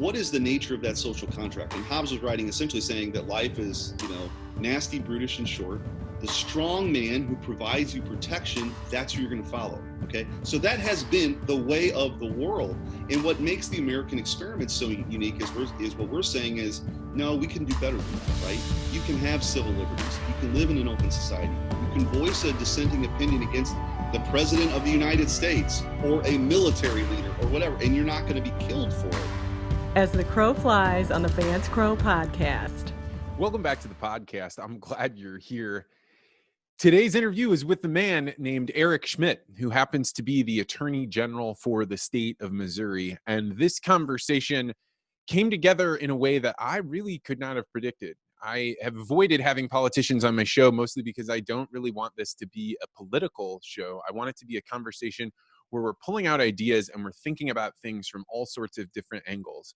What is the nature of that social contract? And Hobbes was writing essentially saying that life is, nasty, brutish, and short. The strong man who provides you protection, that's who you're going to follow. Okay, so that has been the way of the world. And what makes the American experiment so unique is what we're saying is, no, we can do better than that, right? You can have civil liberties. You can live in an open society. You can voice a dissenting opinion against the president of the United States or a military leader or whatever, and you're not going to be killed for it. As the crow flies on the Vance Crow podcast. Welcome back to the podcast. I'm glad you're here. Today's interview is with the man named Eric Schmitt, who happens to be the Attorney General for the state of Missouri. And this conversation came together in a way that I really could not have predicted. I have avoided having politicians on my show mostly because I don't really want this to be a political show. I want it to be a conversation where we're pulling out ideas and we're thinking about things from all sorts of different angles.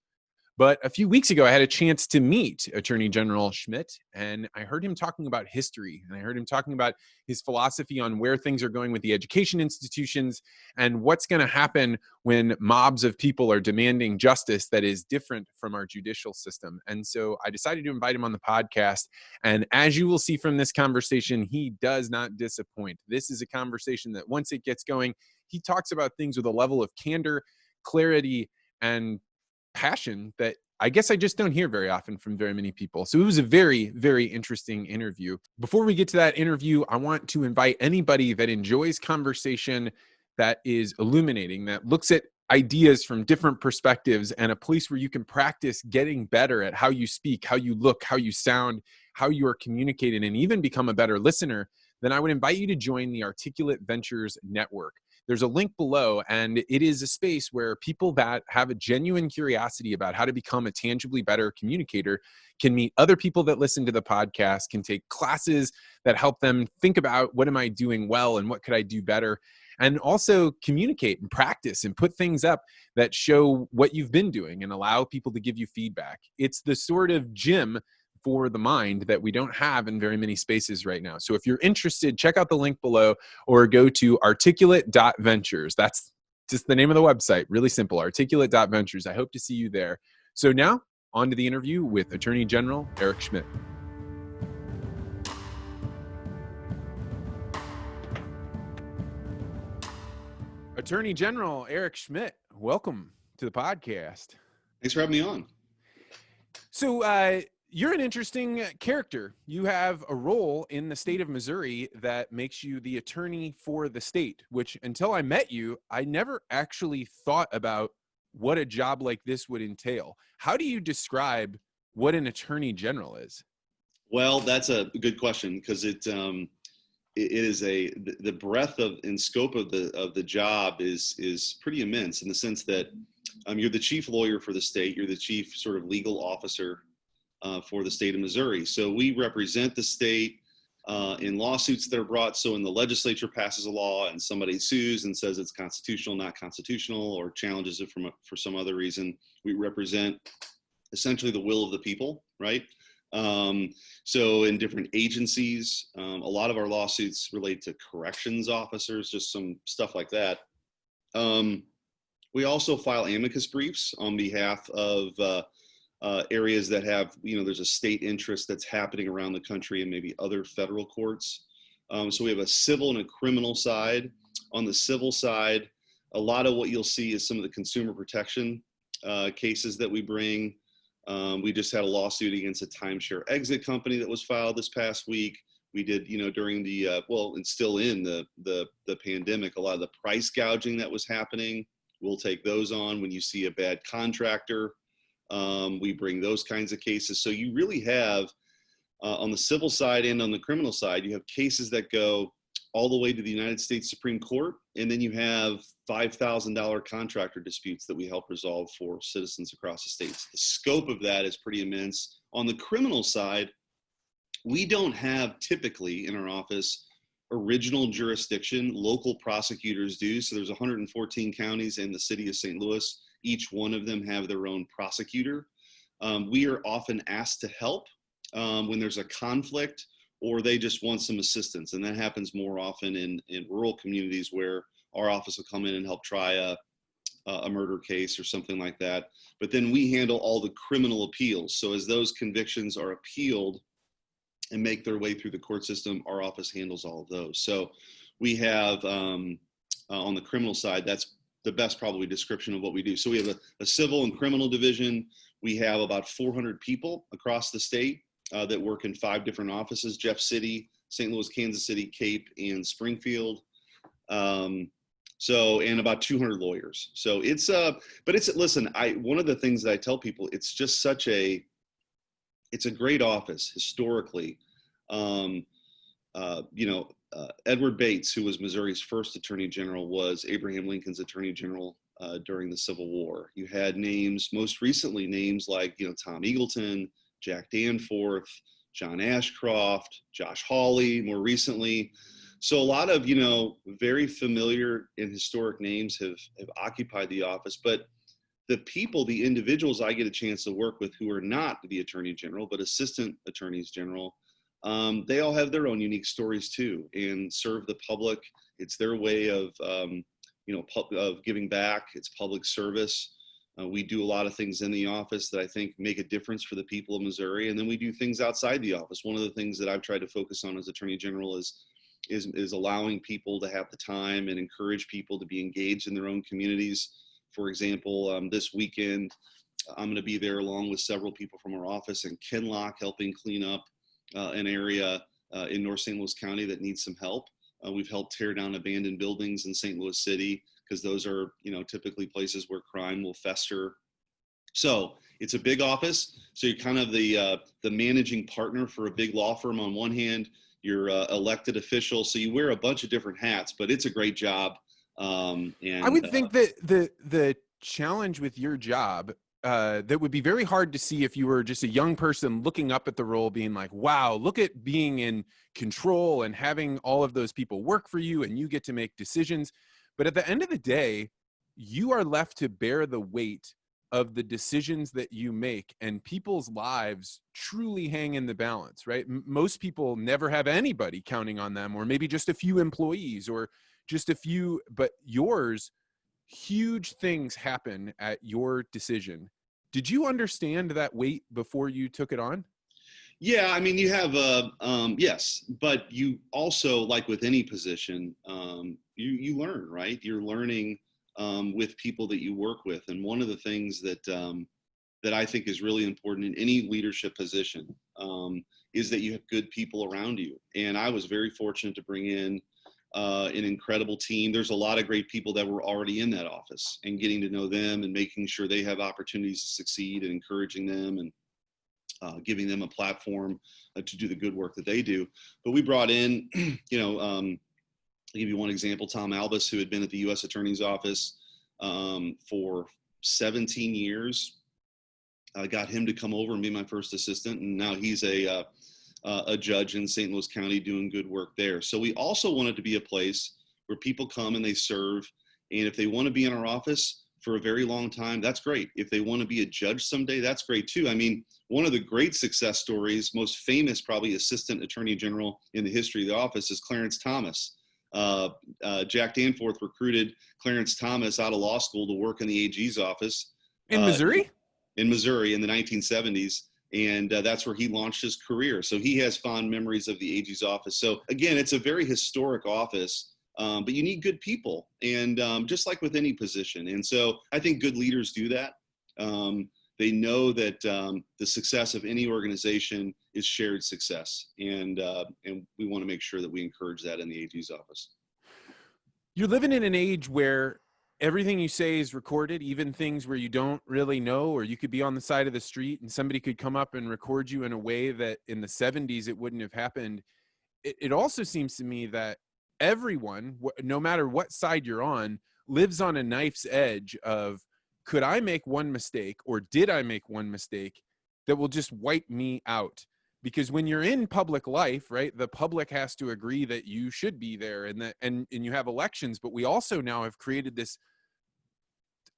But a few weeks ago, I had a chance to meet Attorney General Schmitt, and I heard him talking about history, and I heard him talking about his philosophy on where things are going with the education institutions and what's going to happen when mobs of people are demanding justice that is different from our judicial system. And so I decided to invite him on the podcast, and as you will see from this conversation, he does not disappoint. This is a conversation that once it gets going, he talks about things with a level of candor, clarity, and passion that I guess I just don't hear very often from very many people. So it was a very, very interesting interview. Before we get to that interview, I want to invite anybody that enjoys conversation that is illuminating, that looks at ideas from different perspectives, and a place where you can practice getting better at how you speak, how you look, how you sound, how you are communicating, and even become a better listener, then I would invite you to join the Articulate Ventures Network. There's a link below, and it is a space where people that have a genuine curiosity about how to become a tangibly better communicator can meet other people that listen to the podcast, can take classes that help them think about what am I doing well and what could I do better, and also communicate and practice and put things up that show what you've been doing and allow people to give you feedback. It's the sort of gym for the mind that we don't have in very many spaces right now. So if you're interested, check out the link below or go to articulate.ventures. That's just the name of the website. Really simple, articulate.ventures. I hope to see you there. So now on to the interview with Attorney General Eric Schmitt. Attorney General Eric Schmitt, welcome to the podcast. Thanks for having me on. So, you're an interesting character. You have a role in the state of Missouri that makes you the attorney for the state, which until I met you, I never actually thought about what a job like this would entail. How do you describe what an attorney general is? Well, that's a good question because it is the breadth of and scope of the job is pretty immense in the sense that you're the chief lawyer for the state. You're the chief sort of legal officer for the state of Missouri. So we represent the state in lawsuits that are brought. So when the legislature passes a law and somebody sues and says it's constitutional, not constitutional, or challenges it for some other reason, we represent essentially the will of the people, right? So in different agencies, a lot of our lawsuits relate to corrections officers, just some stuff like that. We also file amicus briefs on behalf of areas that have, there's a state interest that's happening around the country and maybe other federal courts. So we have a civil and a criminal side. On the civil side, a lot of what you'll see is some of the consumer protection cases that we bring. We just had a lawsuit against a timeshare exit company that was filed this past week. We did, during the, and still in the pandemic, a lot of the price gouging that was happening. We'll take those on. When you see a bad contractor, we bring those kinds of cases. So you really have, on the civil side and on the criminal side, you have cases that go all the way to the United States Supreme Court. And then you have $5,000 contractor disputes that we help resolve for citizens across the states. The scope of that is pretty immense. On the criminal side, we don't have typically in our office original jurisdiction. Local prosecutors do. So there's 114 counties in the city of St. Louis. Each one of them have their own prosecutor. We are often asked to help when there's a conflict or they just want some assistance. And that happens more often in rural communities where our office will come in and help try a murder case or something like that. But then we handle all the criminal appeals. So as those convictions are appealed and make their way through the court system, our office handles all of those. So we have on the criminal side, that's the best probably description of what we do. So we have a civil and criminal division. We have about 400 people across the state that work in 5 different offices: Jeff City, St. Louis, Kansas City, Cape, and Springfield. And about 200 lawyers. So it's listen, one of the things that I tell people, it's just it's a great office historically. Edward Bates, who was Missouri's first Attorney General, was Abraham Lincoln's Attorney General during the Civil War. You had most recently names like, Tom Eagleton, Jack Danforth, John Ashcroft, Josh Hawley, more recently. So a lot of, very familiar and historic names have occupied the office, but the individuals I get a chance to work with who are not the Attorney General, but Assistant Attorneys General, they all have their own unique stories too, and serve the public. It's their way of giving back. It's public service. We do a lot of things in the office that I think make a difference for the people of Missouri. And then we do things outside the office. One of the things that I've tried to focus on as Attorney General is allowing people to have the time and encourage people to be engaged in their own communities. For example, this weekend, I'm going to be there along with several people from our office in Kinloch, helping clean up an area in North St. Louis County that needs some help. We've helped tear down abandoned buildings in St. Louis City, because those are, typically places where crime will fester. So it's a big office. So you're kind of the managing partner for a big law firm on one hand. You're elected official, so you wear a bunch of different hats, but it's a great job. And I would think that the challenge with your job that would be very hard to see if you were just a young person looking up at the role, being like, wow, look at being in control and having all of those people work for you and you get to make decisions. But at the end of the day, you are left to bear the weight of the decisions that you make, and people's lives truly hang in the balance, right? Most people never have anybody counting on them, or maybe just a few employees or just a few, but yours, huge things happen at your decision. Did you understand that weight before you took it on? Yeah, I mean, you have yes, but you also, like with any position, you learn, right? You're learning with people that you work with, and one of the things that I think is really important in any leadership position is that you have good people around you. And I was very fortunate to bring in an incredible team. There's a lot of great people that were already in that office, and getting to know them and making sure they have opportunities to succeed and encouraging them and giving them a platform to do the good work that they do. But we brought in, I'll give you one example, Tom Albus, who had been at the U.S. Attorney's Office for 17 years. I got him to come over and be my first assistant, and now he's a judge in St. Louis County doing good work there. So we also wanted to be a place where people come and they serve, and if they want to be in our office for a very long time, that's great. If they want to be a judge someday, that's great too. I mean, one of the great success stories, most famous probably Assistant Attorney General in the history of the office, is Clarence Thomas. Jack Danforth recruited Clarence Thomas out of law school to work in the AG's office. In Missouri? In Missouri in the 1970s. And that's where he launched his career. So he has fond memories of the AG's office. So again, it's a very historic office, but you need good people, and just like with any position. And so I think good leaders do that. They know that the success of any organization is shared success. And we want to make sure that we encourage that in the AG's office. You're living in an age where everything you say is recorded, even things where you don't really know, or you could be on the side of the street and somebody could come up and record you in a way that in the 70s it wouldn't have happened. It also seems to me that everyone, no matter what side you're on, lives on a knife's edge of, could I make one mistake, or did I make one mistake that will just wipe me out? Because when you're in public life, right, the public has to agree that you should be there, and you have elections, but we also now have created this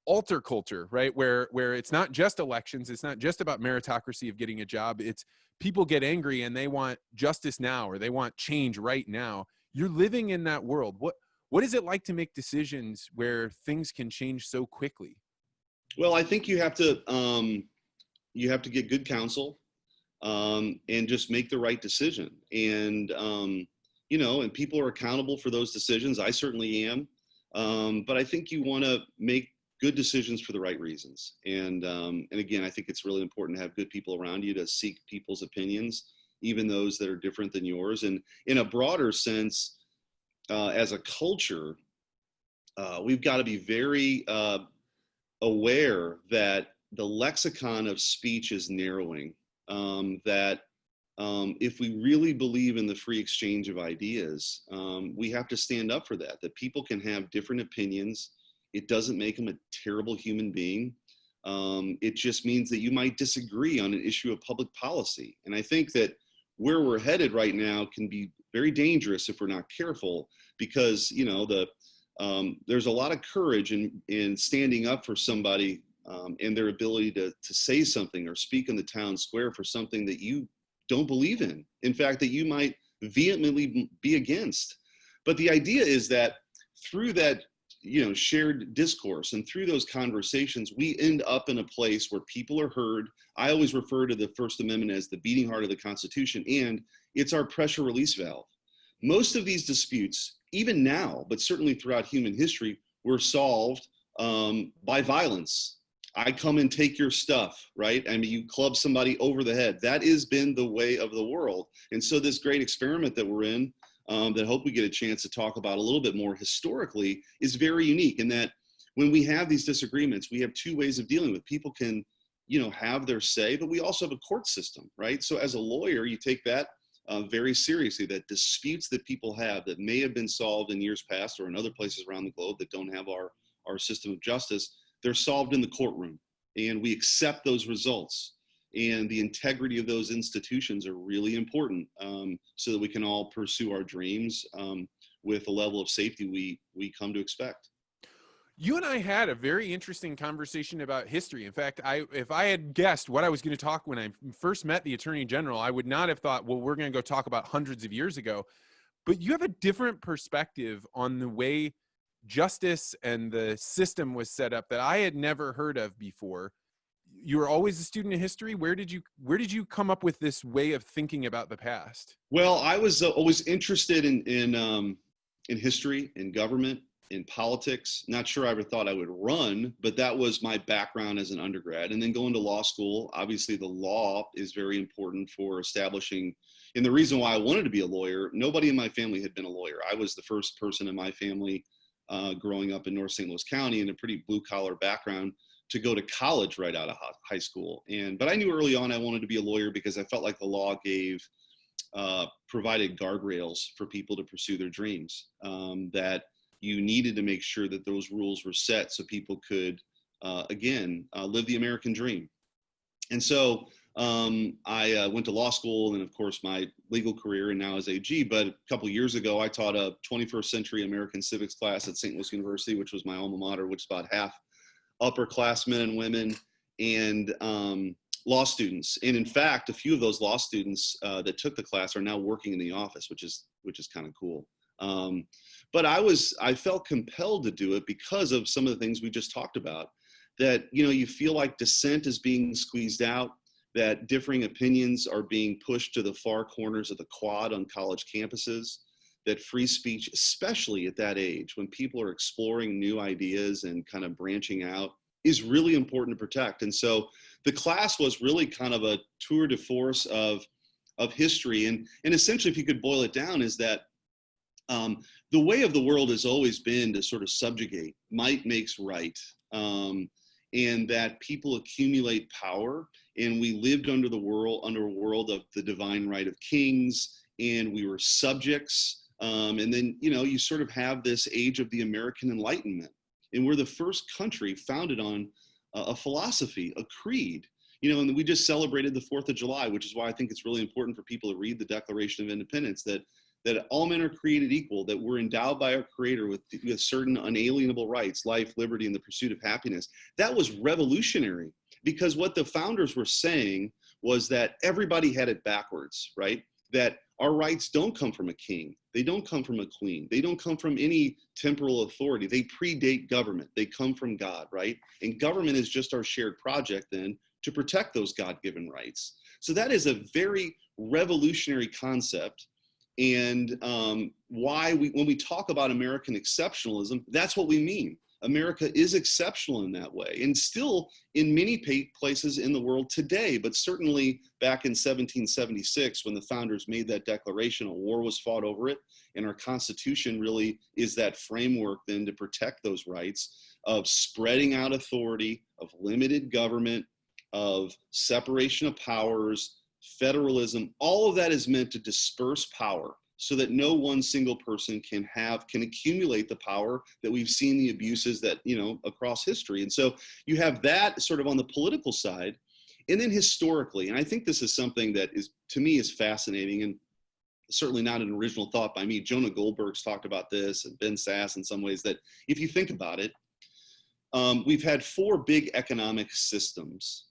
alter culture, right, where it's not just elections, it's not just about meritocracy of getting a job, it's people get angry and they want justice now, or they want change right now. You're living in that world. What is it like to make decisions where things can change so quickly? Well, I think you have to get good counsel, and just make the right decision. And and people are accountable for those decisions. I certainly am. But I think you want to make good decisions for the right reasons. And again, I think it's really important to have good people around you to seek people's opinions, even those that are different than yours. And in a broader sense, as a culture, we've got to be very aware that the lexicon of speech is narrowing. That if we really believe in the free exchange of ideas, we have to stand up for that people can have different opinions. It doesn't make them a terrible human being. It just means that you might disagree on an issue of public policy. And I think that where we're headed right now can be very dangerous if we're not careful, because, there's a lot of courage in standing up for somebody, and their ability to say something or speak in the town square for something that you don't believe in fact, that you might vehemently be against. But the idea is that through that, shared discourse and through those conversations, we end up in a place where people are heard. I always refer to the First Amendment as the beating heart of the Constitution, and it's our pressure release valve. Most of these disputes, even now, but certainly throughout human history, were solved by violence. I come and take your stuff, right? I mean, you club somebody over the head. That has been the way of the world. And so this great experiment that we're in, that I hope we get a chance to talk about a little bit more historically, is very unique in that when we have these disagreements, we have two ways of dealing with. People can, have their say, but we also have a court system, right? So as a lawyer, you take that very seriously, that disputes that people have that may have been solved in years past or in other places around the globe that don't have our system of justice, they're solved in the courtroom, and we accept those results. And the integrity of those institutions are really important, so that we can all pursue our dreams with a level of safety we come to expect. You and I had a very interesting conversation about history. In fact, if I had guessed what I was going to talk when I first met the Attorney General, I would not have thought, well, we're going to go talk about hundreds of years ago. But you have a different perspective on the way justice and the system was set up that I had never heard of before. You were always a student of history. Where did you come up with this way of thinking about the past? Well, I was always interested in history, in government, in politics. Not sure I ever thought I would run, but that was my background as an undergrad. And then going to law school, obviously the law is very important for establishing. And the reason why I wanted to be a lawyer, nobody in my family had been a lawyer. I was the first person in my family growing up in North St. Louis County in a pretty blue collar background to go to college right out of high school. But I knew early on I wanted to be a lawyer because I felt like the law provided guardrails for people to pursue their dreams, that you needed to make sure that those rules were set so people could, live the American dream. And so I went to law school and, of course, my legal career, and now as AG. But a couple of years ago, I taught a 21st century American civics class at St. Louis University, which was my alma mater, which is about half upperclassmen and women and law students. And in fact, a few of those law students that took the class are now working in the office, which is kind of cool. But I felt compelled to do it because of some of the things we just talked about, that, you feel like dissent is being squeezed out, that differing opinions are being pushed to the far corners of the quad on college campuses, that free speech, especially at that age, when people are exploring new ideas and kind of branching out, is really important to protect. And so the class was really kind of a tour de force of history. And essentially, if you could boil it down, is that the way of the world has always been to sort of subjugate. Might makes right. And that people accumulate power, and we lived under a world of the divine right of kings, and we were subjects. And then, you sort of have this age of the American Enlightenment, and we're the first country founded on a philosophy, a creed, and we just celebrated the 4th of July, which is why I think it's really important for people to read the Declaration of Independence, that all men are created equal, that we're endowed by our Creator with certain unalienable rights, life, liberty, and the pursuit of happiness. That was revolutionary, because what the founders were saying was that everybody had it backwards, right? That our rights don't come from a king. They don't come from a queen. They don't come from any temporal authority. They predate government. They come from God, right? And government is just our shared project then to protect those God-given rights. So that is a very revolutionary concept. And why when we talk about American exceptionalism, that's what we mean. America is exceptional in that way, and still in many places in the world today, but certainly back in 1776, when the founders made that declaration, a war was fought over it, and our Constitution really is that framework then to protect those rights of spreading out authority, of limited government, of separation of powers, federalism. All of that is meant to disperse power, so that no one single person can accumulate the power that we've seen the abuses that, across history. And so you have that sort of on the political side, and then historically, and I think this is something that is, to me, is fascinating, and certainly not an original thought by me. Jonah Goldberg's talked about this, and Ben Sass in some ways, that if you think about it, we've had four big economic systems,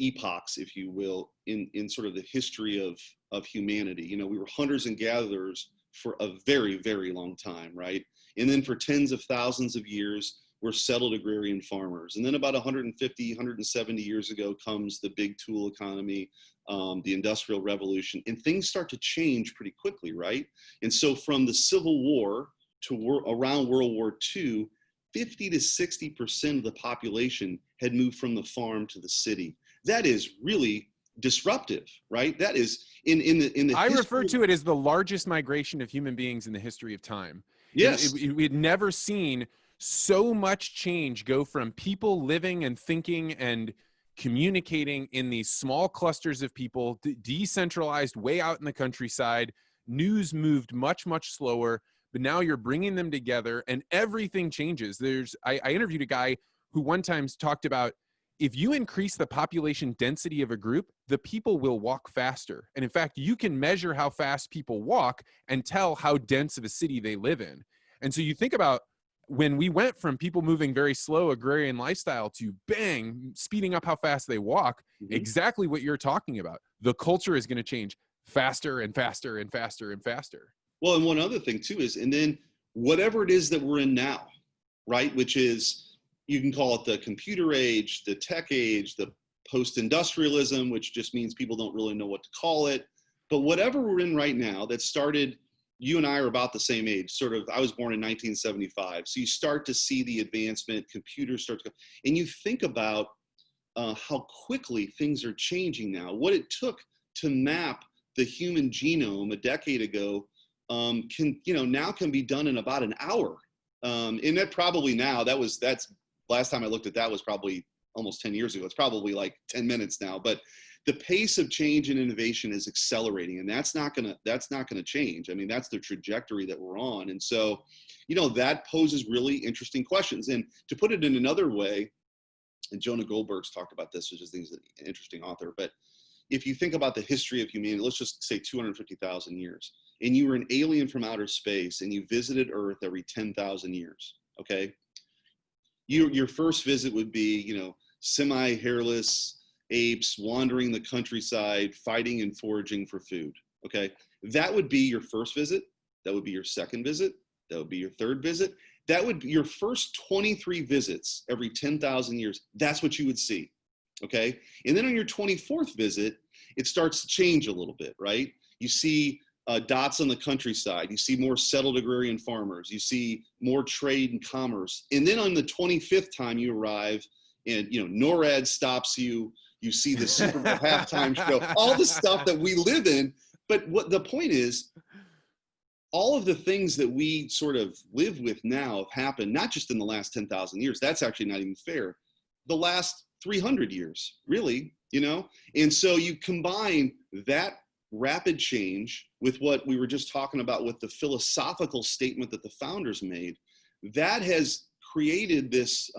epochs, if you will, in sort of the history of humanity. We were hunters and gatherers for a very, very long time, right? And then for tens of thousands of years, we're settled agrarian farmers. And then about 150, 170 years ago comes the big tool economy, the Industrial Revolution, and things start to change pretty quickly, right? And so from the Civil War to around World War II, 50 to 60% of the population had moved from the farm to the city. That is really disruptive, right? That is in the I refer to it as the largest migration of human beings in the history of time. Yes. We had never seen so much change go from people living and thinking and communicating in these small clusters of people, decentralized way out in the countryside. News moved much, much slower, but now you're bringing them together and everything changes. I interviewed a guy who one time talked about, if you increase the population density of a group, the people will walk faster. And in fact, you can measure how fast people walk and tell how dense of a city they live in. And so you think about when we went from people moving very slow agrarian lifestyle to bang, speeding up how fast they walk, exactly what you're talking about. The culture is going to change faster and faster and faster and faster. Well, and one other thing too is, and then whatever it is that we're in now, right, which is, you can call it the computer age, the tech age, the post-industrialism, which just means people don't really know what to call it. But whatever we're in right now that started, you and I are about the same age, sort of. I was born in 1975. So you start to see the advancement, computers start to go, and you think about how quickly things are changing now. What it took to map the human genome a decade ago now can be done in about an hour. And that probably now, that's last time I looked at that was probably almost 10 years ago. It's probably like 10 minutes now, but the pace of change and innovation is accelerating, and that's not gonna change. I mean, that's the trajectory that we're on. And so, that poses really interesting questions. And to put it in another way, and Jonah Goldberg's talked about this, which I think is an interesting author, but if you think about the history of humanity, let's just say 250,000 years, and you were an alien from outer space and you visited Earth every 10,000 years, okay? Your first visit would be, semi-hairless apes wandering the countryside, fighting and foraging for food, okay? That would be your first visit. That would be your second visit. That would be your third visit. That would be your first 23 visits every 10,000 years. That's what you would see, okay? And then on your 24th visit, it starts to change a little bit, right? You see dots on the countryside. You see more settled agrarian farmers. You see more trade and commerce. And then on the 25th time you arrive, and NORAD stops you. You see the Super Bowl halftime show. All the stuff that we live in. But what the point is, all of the things that we sort of live with now have happened not just in the last 10,000 years. That's actually not even fair. The last 300 years, really. And so you combine that rapid change with what we were just talking about with the philosophical statement that the founders made, that has created this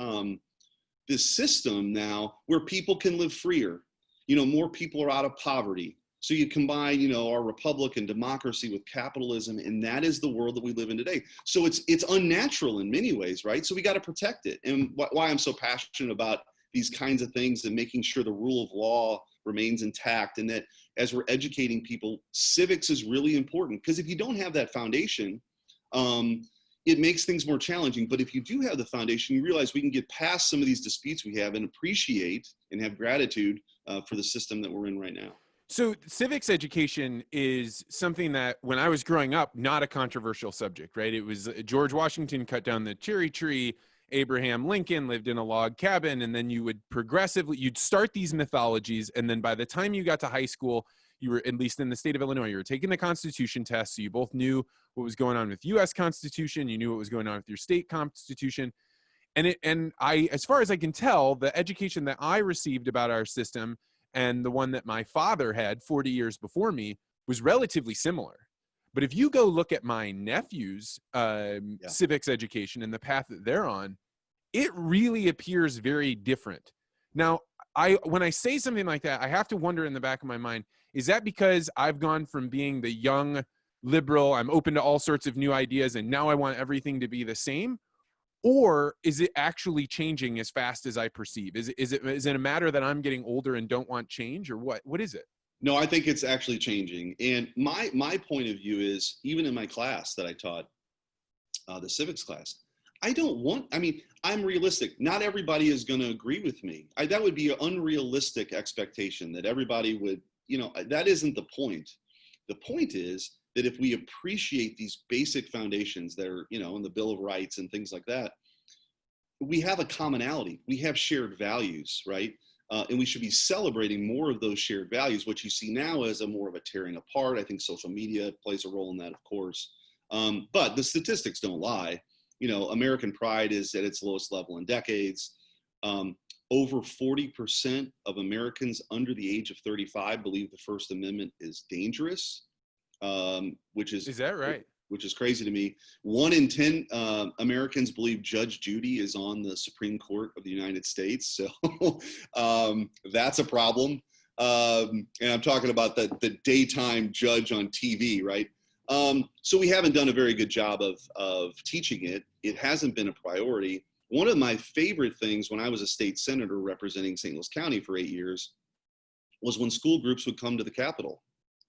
this system now where people can live freer. More people are out of poverty. So you combine, our republic and democracy with capitalism, and that is the world that we live in today. So it's unnatural in many ways, right? So we got to protect it. And why I'm so passionate about these kinds of things and making sure the rule of law remains intact. And that as we're educating people, civics is really important, because if you don't have that foundation, it makes things more challenging. But if you do have the foundation, you realize we can get past some of these disputes we have and appreciate and have gratitude for the system that we're in right now. So civics education is something that when I was growing up, not a controversial subject, right? It was George Washington cut down the cherry tree, Abraham Lincoln lived in a log cabin, and then you would you'd start these mythologies. And then by the time you got to high school, you were, at least in the state of Illinois, you were taking the Constitution test. So you both knew what was going on with US Constitution. You knew what was going on with your state Constitution. And as far as I can tell, the education that I received about our system and the one that my father had 40 years before me was relatively similar. But if you go look at my nephew's civics education and the path that they're on, it really appears very different. Now, when I say something like that, I have to wonder in the back of my mind, is that because I've gone from being the young liberal, I'm open to all sorts of new ideas, and now I want everything to be the same? Or is it actually changing as fast as I perceive? Is it a matter that I'm getting older and don't want change, or what? What is it? No, I think it's actually changing. And my point of view is, even in my class that I taught, the civics class, I'm realistic. Not everybody is going to agree with me. That would be an unrealistic expectation that everybody would, that isn't the point. The point is that if we appreciate these basic foundations that are, in the Bill of Rights and things like that, we have a commonality. We have shared values, right? And we should be celebrating more of those shared values. What you see now is more of a tearing apart. I think social media plays a role in that, of course. But the statistics don't lie. American pride is at its lowest level in decades. Over 40% of Americans under the age of 35 believe the First Amendment is dangerous, which is that right? Which is crazy to me. 1 in 10 Americans believe Judge Judy is on the Supreme Court of the United States. So that's a problem. And I'm talking about the daytime judge on TV, right? So we haven't done a very good job of teaching it. It hasn't been a priority. One of my favorite things when I was a state senator representing St. Louis County for 8 years was when school groups would come to the Capitol.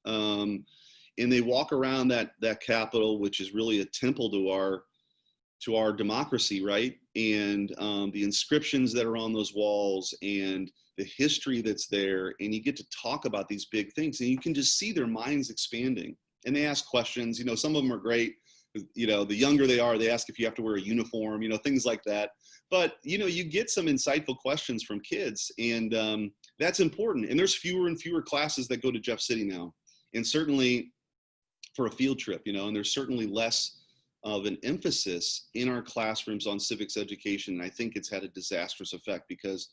And they walk around that Capitol, which is really a temple to our democracy, right? And the inscriptions that are on those walls and the history that's there, and you get to talk about these big things, and you can just see their minds expanding. And they ask questions. Some of them are great. The younger they are, they ask if you have to wear a uniform, things like that. But you get some insightful questions from kids, and that's important. And there's fewer and fewer classes that go to Jeff City now, and certainly for a field trip, and there's certainly less of an emphasis in our classrooms on civics education. And I think it's had a disastrous effect, because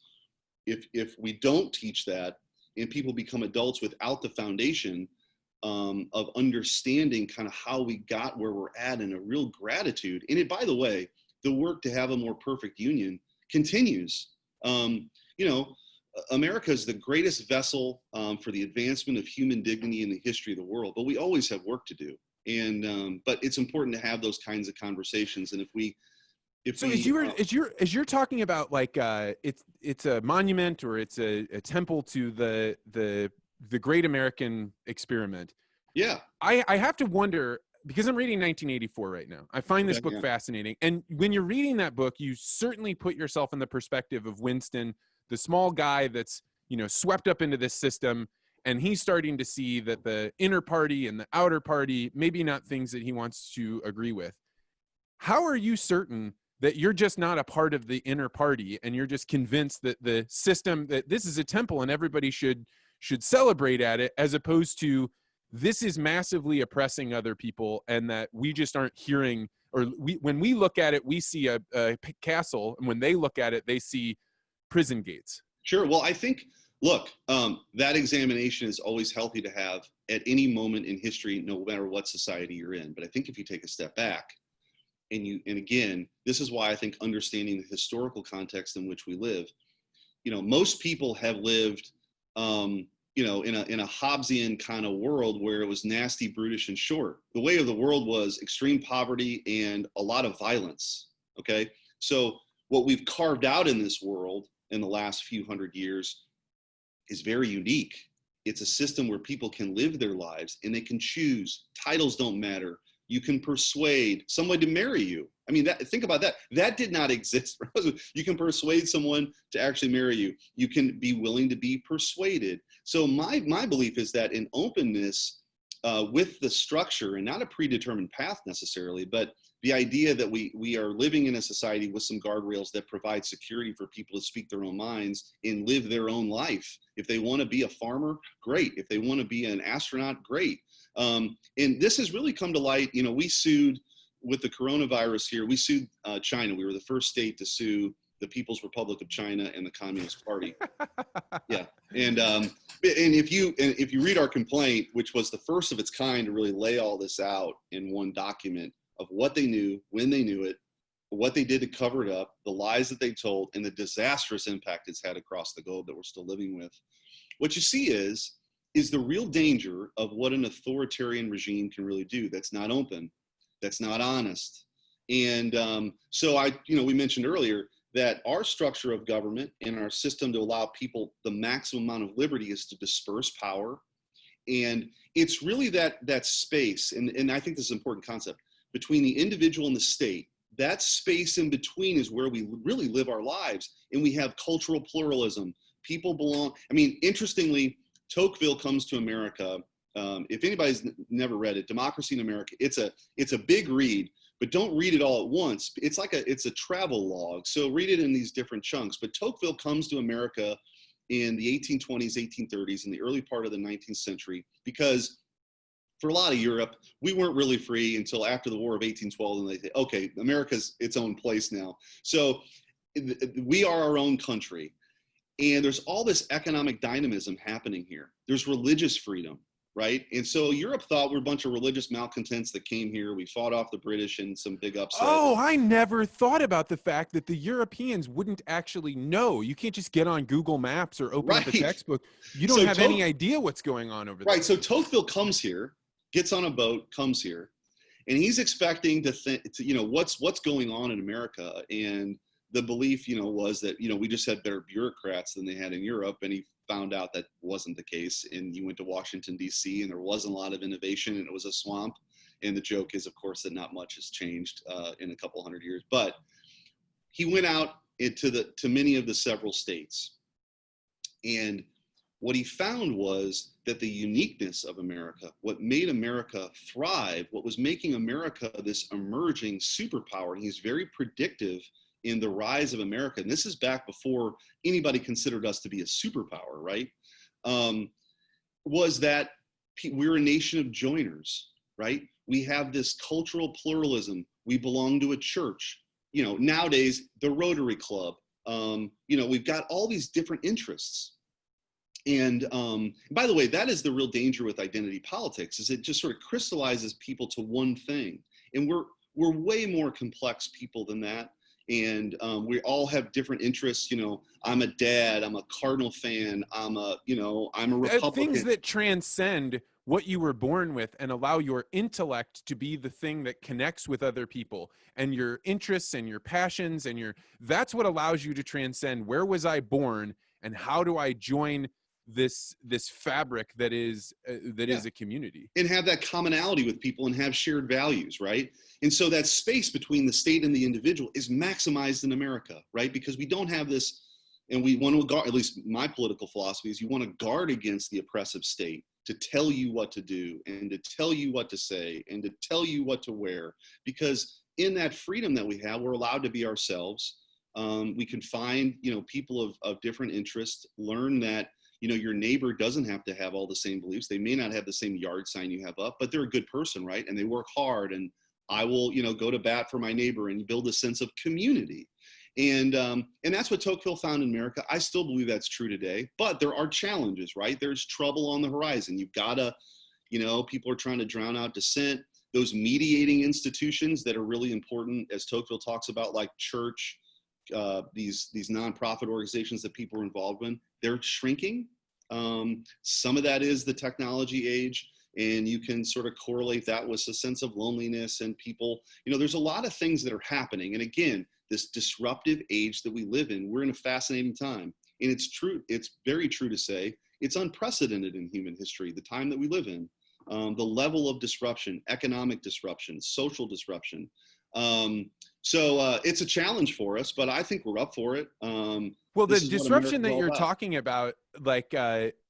if we don't teach that and people become adults without the foundation of understanding kind of how we got where we're at, and a real gratitude. And by the way, the work to have a more perfect union continues. America is the greatest vessel for the advancement of human dignity in the history of the world, but we always have work to do. And but it's important to have those kinds of conversations. And as you're talking about, like, it's a monument, or it's a temple to the great American experiment. Yeah, I have to wonder, because I'm reading 1984 right now. I find this book fascinating. And when you're reading that book, you certainly put yourself in the perspective of Winston, the small guy that's, swept up into this system, and he's starting to see that the inner party and the outer party, maybe not things that he wants to agree with. How are you certain that you're just not a part of the inner party, and you're just convinced that the system, that this is a temple and everybody should celebrate at it, as opposed to this is massively oppressing other people, and that we just aren't hearing, or when we look at it, we see a castle, and when they look at it, they see prison gates? Sure. Well, I think, look, that examination is always healthy to have at any moment in history, no matter what society you're in. But I think if you take a step back, and again, this is why I think understanding the historical context in which we live, most people have lived, in a Hobbesian kind of world where it was nasty, brutish, and short. The way of the world was extreme poverty and a lot of violence. Okay. So what we've carved out in this world in the last few hundred years is very unique. It's a system where people can live their lives and they can choose. Titles don't matter. You can persuade someone to marry you. I mean, think about that. That did not exist. You can persuade someone to actually marry you. You can be willing to be persuaded. So my belief is that in openness with the structure, and not a predetermined path necessarily, but the idea that we are living in a society with some guardrails that provide security for people to speak their own minds and live their own life. If they want to be a farmer, great. If they want to be an astronaut, great. And this has really come to light. You know, we sued with the coronavirus here. We sued China. We were the first state to sue the People's Republic of China and the Communist Party. Yeah, and if you read our complaint, which was the first of its kind to really lay all this out in one document of what they knew, when they knew it, what they did to cover it up, the lies that they told, and the disastrous impact it's had across the globe that we're still living with. What you see is the real danger of what an authoritarian regime can really do. That's not open, that's not honest. And so we mentioned earlier that our structure of government and our system to allow people the maximum amount of liberty is to disperse power. And it's really that space, and I think this is an important concept, between the individual and the state. That space in between is where we really live our lives, and we have cultural pluralism. People belong. I mean, interestingly, Tocqueville comes to America. If anybody's never read it, Democracy in America, it's a big read, but don't read it all at once. It's a travel log. So read it in these different chunks. But Tocqueville comes to America in the 1820s, 1830s, in the early part of the 19th century, because for a lot of Europe, we weren't really free until after the War of 1812, and they say, okay, America's its own place now. So we are our own country. And there's all this economic dynamism happening here. There's religious freedom, right? And so Europe thought we're a bunch of religious malcontents that came here. We fought off the British in some big upset. Oh, I never thought about the fact that the Europeans wouldn't actually know. You can't just get on Google Maps or open up a textbook. You don't have any idea what's going on over there. Right, so Tocqueville comes here, gets on a boat, comes here, and he's expecting to think, what's going on in America. And the belief, was that, we just had better bureaucrats than they had in Europe. And he found out that wasn't the case. And he went to Washington, D.C., and there wasn't a lot of innovation, and it was a swamp. And the joke is, of course, that not much has changed in a couple hundred years. But he went out to many of the several states. And what he found was that the uniqueness of America, what made America thrive, what was making America this emerging superpower, and he's very predictive in the rise of America, and this is back before anybody considered us to be a superpower, right? Was that we're a nation of joiners, right? We have this cultural pluralism. We belong to a church. Nowadays, the Rotary Club. We've got all these different interests. And by the way, that is the real danger with identity politics, is it just sort of crystallizes people to one thing. And we're way more complex people than that. And we all have different interests. I'm a dad, I'm a Cardinal fan, I'm a Republican. Things that transcend what you were born with and allow your intellect to be the thing that connects with other people, and your interests and your passions that's what allows you to transcend where was I born and how do I join this fabric that is a community, and have that commonality with people and have shared values, right? And so that space between the state and the individual is maximized in America, right? Because we don't have this, and we want to guard, at least my political philosophy is, you want to guard against the oppressive state to tell you what to do and to tell you what to say and to tell you what to wear, because in that freedom that we have, we're allowed to be ourselves. We can find, people of different interests, learn that your neighbor doesn't have to have all the same beliefs. They may not have the same yard sign you have up, but they're a good person, right? And they work hard, and I will, go to bat for my neighbor and build a sense of community. And that's what Tocqueville found in America. I still believe that's true today, but there are challenges, right? There's trouble on the horizon. You've got to, people are trying to drown out dissent. Those mediating institutions that are really important, as Tocqueville talks about, like church, these nonprofit organizations that people are involved in, they're shrinking. Some of that is the technology age, and you can sort of correlate that with a sense of loneliness and people, there's a lot of things that are happening. And again, this disruptive age that we live in. We're in a fascinating time. And it's true, it's very true to say it's unprecedented in human history, the time that we live in. The level of disruption, economic disruption, social disruption. So it's a challenge for us, but I think we're up for it. Well, the disruption that you're talking about, like,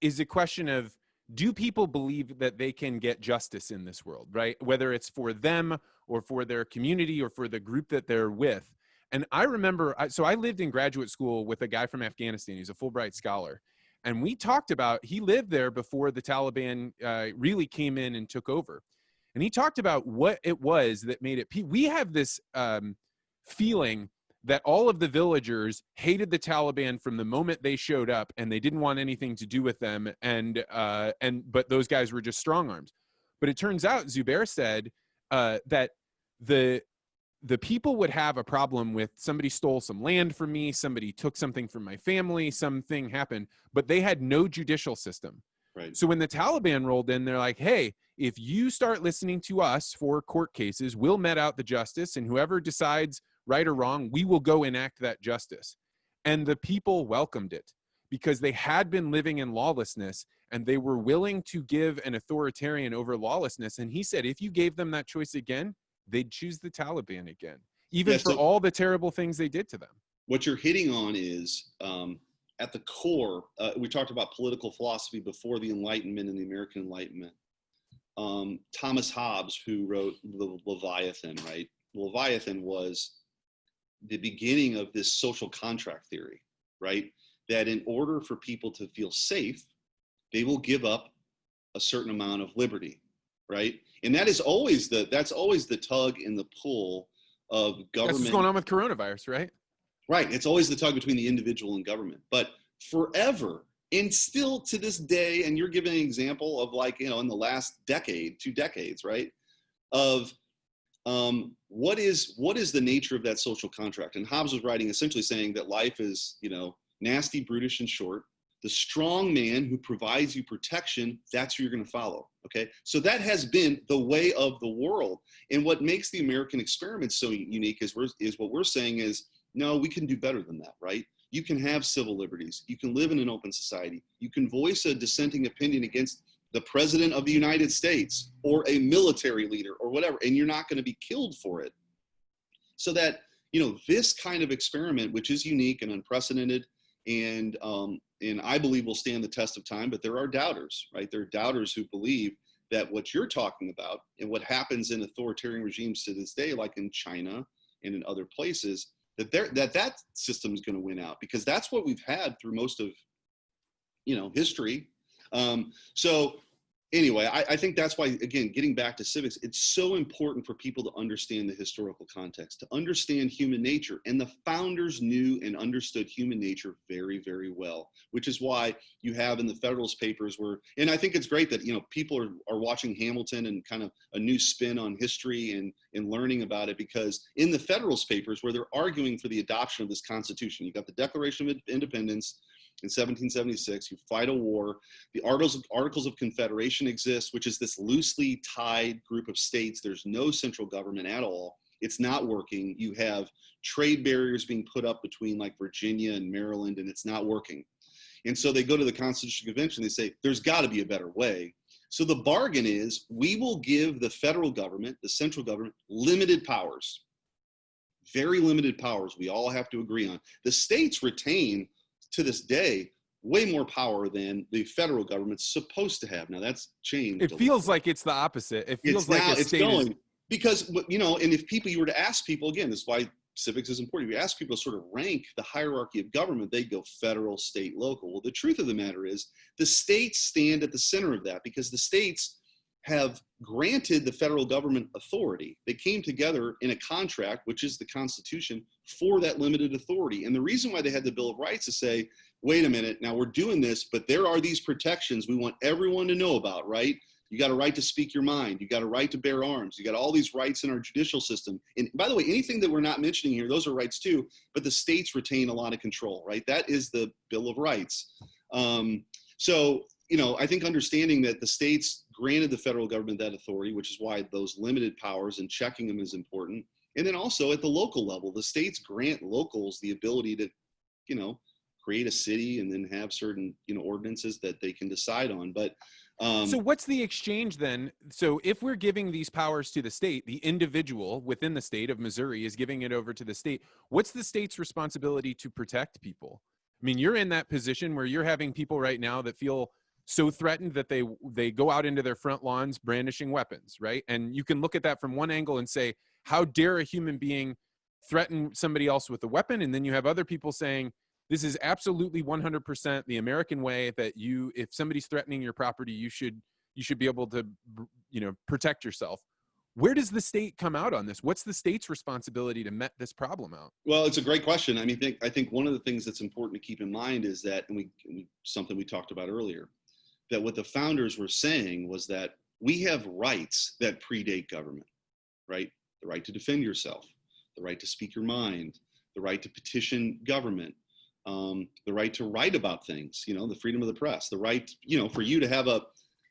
is a question of, do people believe that they can get justice in this world, right? Whether it's for them or for their community or for the group that they're with. And I remember, so I lived in graduate school with a guy from Afghanistan. He's a Fulbright scholar. And we talked about, he lived there before the Taliban really came in and took over. And he talked about what it was that made it. We have this feeling that all of the villagers hated the Taliban from the moment they showed up, and they didn't want anything to do with them. But those guys were just strong arms. But it turns out, Zubair said that the people would have a problem with somebody stole some land from me, somebody took something from my family, something happened, but they had no judicial system. Right. So when the Taliban rolled in, they're like, hey, if you start listening to us for court cases, we'll met out the justice, and whoever decides right or wrong, we will go enact that justice. And the people welcomed it because they had been living in lawlessness, and they were willing to give an authoritarian over lawlessness. And he said, if you gave them that choice again, they'd choose the Taliban again, even for all the terrible things they did to them. What you're hitting on is, at the core, we talked about political philosophy before the Enlightenment and the American Enlightenment. Thomas Hobbes, who wrote the Leviathan, right? Leviathan was the beginning of this social contract theory, right? That in order for people to feel safe, they will give up a certain amount of liberty, right? And that's always the tug and the pull of government. That's what's going on with coronavirus, right? Right. It's always the tug between the individual and government. But forever, and still to this day, and you're giving an example of, like, in the last decade, 2 decades, right? Of what is the nature of that social contract? And Hobbes was writing essentially saying that life is, nasty, brutish, and short. The strong man who provides you protection, that's who you're going to follow. Okay. So that has been the way of the world. And what makes the American experiment so unique is what we're saying is, no, we can do better than that, right? You can have civil liberties. You can live in an open society. You can voice a dissenting opinion against the president of the United States or a military leader or whatever, and you're not going to be killed for it. So that, this kind of experiment, which is unique and unprecedented, and I believe will stand the test of time, but there are doubters, right? There are doubters who believe that what you're talking about and what happens in authoritarian regimes to this day, like in China and in other places, that system is going to win out, because that's what we've had through most of, history. So anyway, I think that's why, again, getting back to civics, it's so important for people to understand the historical context, to understand human nature. And the founders knew and understood human nature very, very well, which is why you have in the Federalist Papers and I think it's great that, people are watching Hamilton and kind of a new spin on history and learning about it, because in the Federalist Papers, where they're arguing for the adoption of this Constitution, you got the Declaration of Independence in 1776, you fight a war. The Articles of Confederation exist, which is this loosely tied group of states. There's no central government at all. It's not working. You have trade barriers being put up between, like, Virginia and Maryland, and it's not working. And so they go to the Constitutional Convention. They say, there's got to be a better way. So the bargain is, we will give the federal government, the central government, limited powers, very limited powers. We all have to agree on. The states retain, to this day, way more power than the federal government's supposed to have. Now that's changed. It feels like it's the opposite. It feels like a state because, and if you were to ask people, again, this is why civics is important. If you ask people to sort of rank the hierarchy of government, they go federal, state, local. Well, the truth of the matter is the states stand at the center of that, because the states have granted the federal government authority. They came together in a contract, which is the Constitution, for that limited authority. And the reason why they had the Bill of Rights is say, wait a minute, now we're doing this, but there are these protections we want everyone to know about, right? You got a right to speak your mind. You got a right to bear arms. You got all these rights in our judicial system. And by the way, anything that we're not mentioning here, those are rights too, but the states retain a lot of control, right? That is the Bill of Rights. So, I think understanding that the states granted the federal government that authority, which is why those limited powers and checking them is important. And then also at the local level, the states grant locals the ability to, create a city and then have certain, ordinances that they can decide on. But so what's the exchange then? So if we're giving these powers to the state, the individual within the state of Missouri is giving it over to the state. What's the state's responsibility to protect people? I mean, you're in that position where you're having people right now that feel so threatened that they go out into their front lawns brandishing weapons, right? And you can look at that from one angle and say, how dare a human being threaten somebody else with a weapon? And then you have other people saying, this is absolutely 100% the American way, that if somebody's threatening your property, you should be able to, protect yourself. Where does the state come out on this? What's the state's responsibility to met this problem out? Well, it's a great question. I mean, I think one of the things that's important to keep in mind is that, and something we talked about earlier, that what the founders were saying was that we have rights that predate government, right? The right to defend yourself, the right to speak your mind, the right to petition government, the right to write about things, the freedom of the press, the right, for you to have a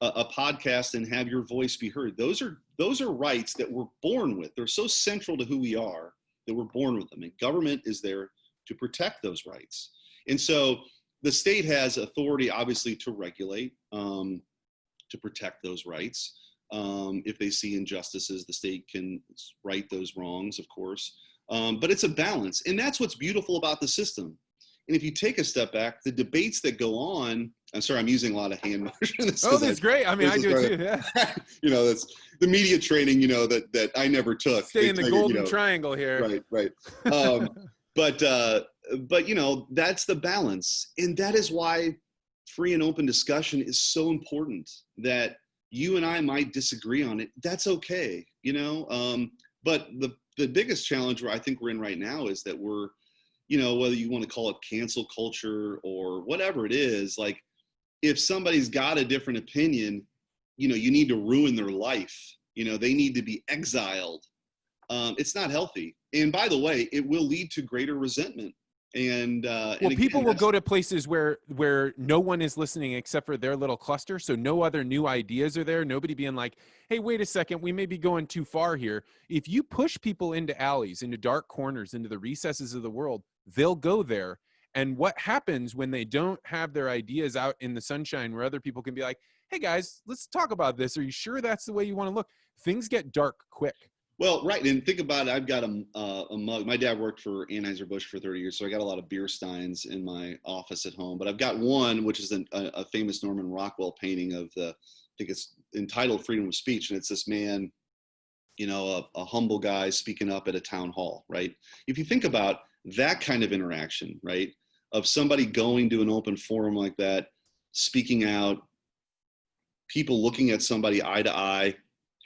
podcast and have your voice be heard. Those are rights that we're born with. They're so central to who we are that we're born with them. And government is there to protect those rights. And so the state has authority, obviously, to regulate, to protect those rights. If they see injustices, the state can right those wrongs, of course. But it's a balance. And that's what's beautiful about the system. And if you take a step back, the debates that go on, I'm sorry, I'm using a lot of hand motions. Oh, that's great. I mean, I do too. Yeah. That's the media training, that I never took. Stay in the golden triangle here. Right. But that's the balance. And that is why free and open discussion is so important, that you and I might disagree on it. That's okay, but the biggest challenge where I think we're in right now is that we're, whether you want to call it cancel culture or whatever it is, like if somebody's got a different opinion, you need to ruin their life. They need to be exiled. It's not healthy. And by the way, it will lead to greater resentment. And people will go to places where no one is listening except for their little cluster. So no other new ideas are there. Nobody being like, hey, wait a second, we may be going too far here. If you push people into alleys, into dark corners, into the recesses of the world, they'll go there. And what happens when they don't have their ideas out in the sunshine where other people can be like, hey guys, let's talk about this. Are you sure that's the way you want to look? Things get dark quick. Well, right. And think about it. I've got a mug. My dad worked for Anheuser-Busch for 30 years, so I got a lot of beer steins in my office at home. But I've got one, which is a famous Norman Rockwell painting of I think it's entitled Freedom of Speech. And it's this man, a humble guy speaking up at a town hall, right? If you think about that kind of interaction, right, of somebody going to an open forum like that, speaking out, people looking at somebody eye to eye,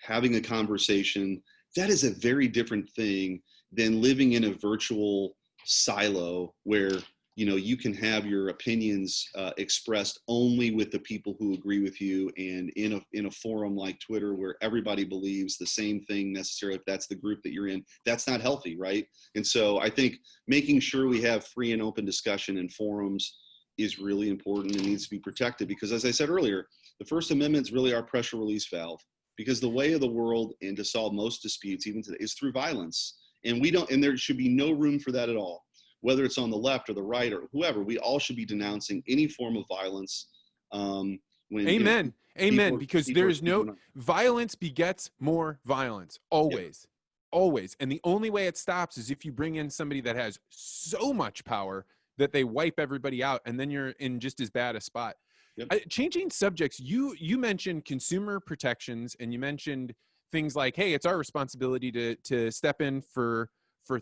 having a conversation, that is a very different thing than living in a virtual silo where, you can have your opinions expressed only with the people who agree with you, and in a forum like Twitter where everybody believes the same thing necessarily, if that's the group that you're in. That's not healthy, right? And so I think making sure we have free and open discussion in forums is really important and needs to be protected, because as I said earlier, the First Amendment is really our pressure release valve. Because the way of the world and to solve most disputes, even today, is through violence. And there should be no room for that at all. Whether it's on the left or the right or whoever, we all should be denouncing any form of violence. Amen. Amen. Because there's no violence begets more violence. Always. Yeah. Always. And the only way it stops is if you bring in somebody that has so much power that they wipe everybody out, and then you're in just as bad a spot. Yep. Changing subjects, you mentioned consumer protections, and you mentioned things like, hey, it's our responsibility to step in for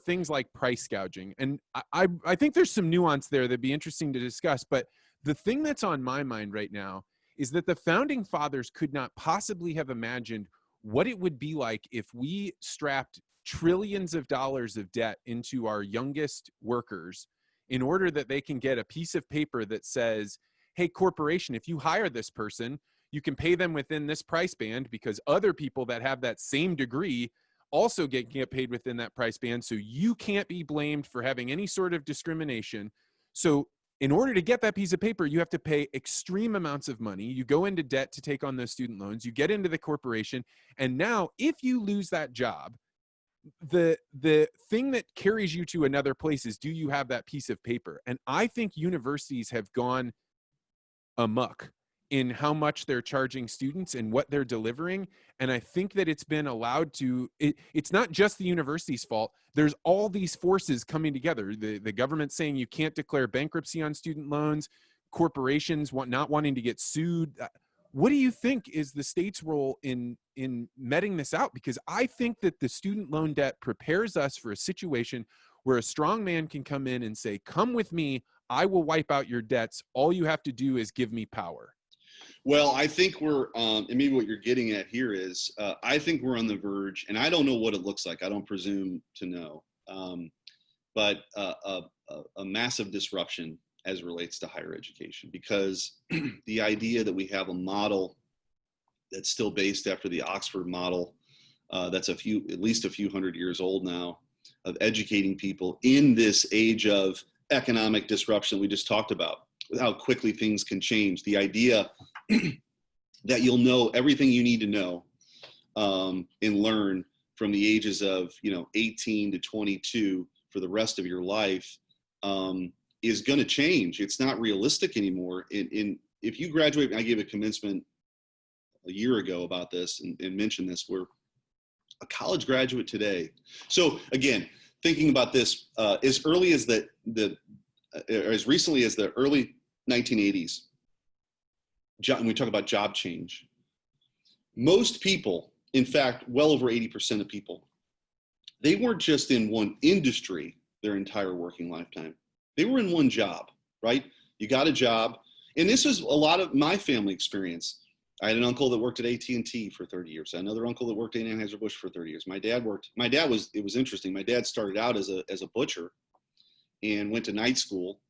things like price gouging. And I think there's some nuance there that'd be interesting to discuss. But the thing that's on my mind right now is that the founding fathers could not possibly have imagined what it would be like if we strapped trillions of dollars of debt into our youngest workers in order that they can get a piece of paper that says, hey, corporation, if you hire this person, you can pay them within this price band because other people that have that same degree also get paid within that price band. So you can't be blamed for having any sort of discrimination. So in order to get that piece of paper, you have to pay extreme amounts of money. You go into debt to take on those student loans. You get into the corporation. And now if you lose that job, the thing that carries you to another place is, do you have that piece of paper? And I think universities have gone amok in how much they're charging students and what they're delivering. And I think that it's been allowed to, it's not just the university's fault. There's all these forces coming together. The government saying you can't declare bankruptcy on student loans, corporations not wanting to get sued. What do you think is the state's role in meting this out? Because I think that the student loan debt prepares us for a situation where a strong man can come in and say, come with me, I will wipe out your debts. All you have to do is give me power. Well, I think we're, and maybe what you're getting at here is, I think we're on the verge, and I don't know what it looks like. I don't presume to know, but a massive disruption as it relates to higher education, because the idea that we have a model that's still based after the Oxford model, that's at least a few hundred years old now, of educating people in this age of economic disruption we just talked about, how quickly things can change. The idea that you'll know everything you need to know and learn from the ages of 18 to 22 for the rest of your life is going to change. It's not realistic anymore. If you graduate, I gave a commencement a year ago about this and mentioned this, where a college graduate today. So again, thinking about this as early as as recently as the early 1980s, when we talk about job change, most people, in fact, well over 80% of people, they weren't just in one industry their entire working lifetime. They were in one job, right? You got a job. And this was a lot of my family experience. I had an uncle that worked at AT&T for 30 years. I had another uncle that worked at Anheuser-Busch for 30 years. It was interesting. My dad started out as a butcher and went to night school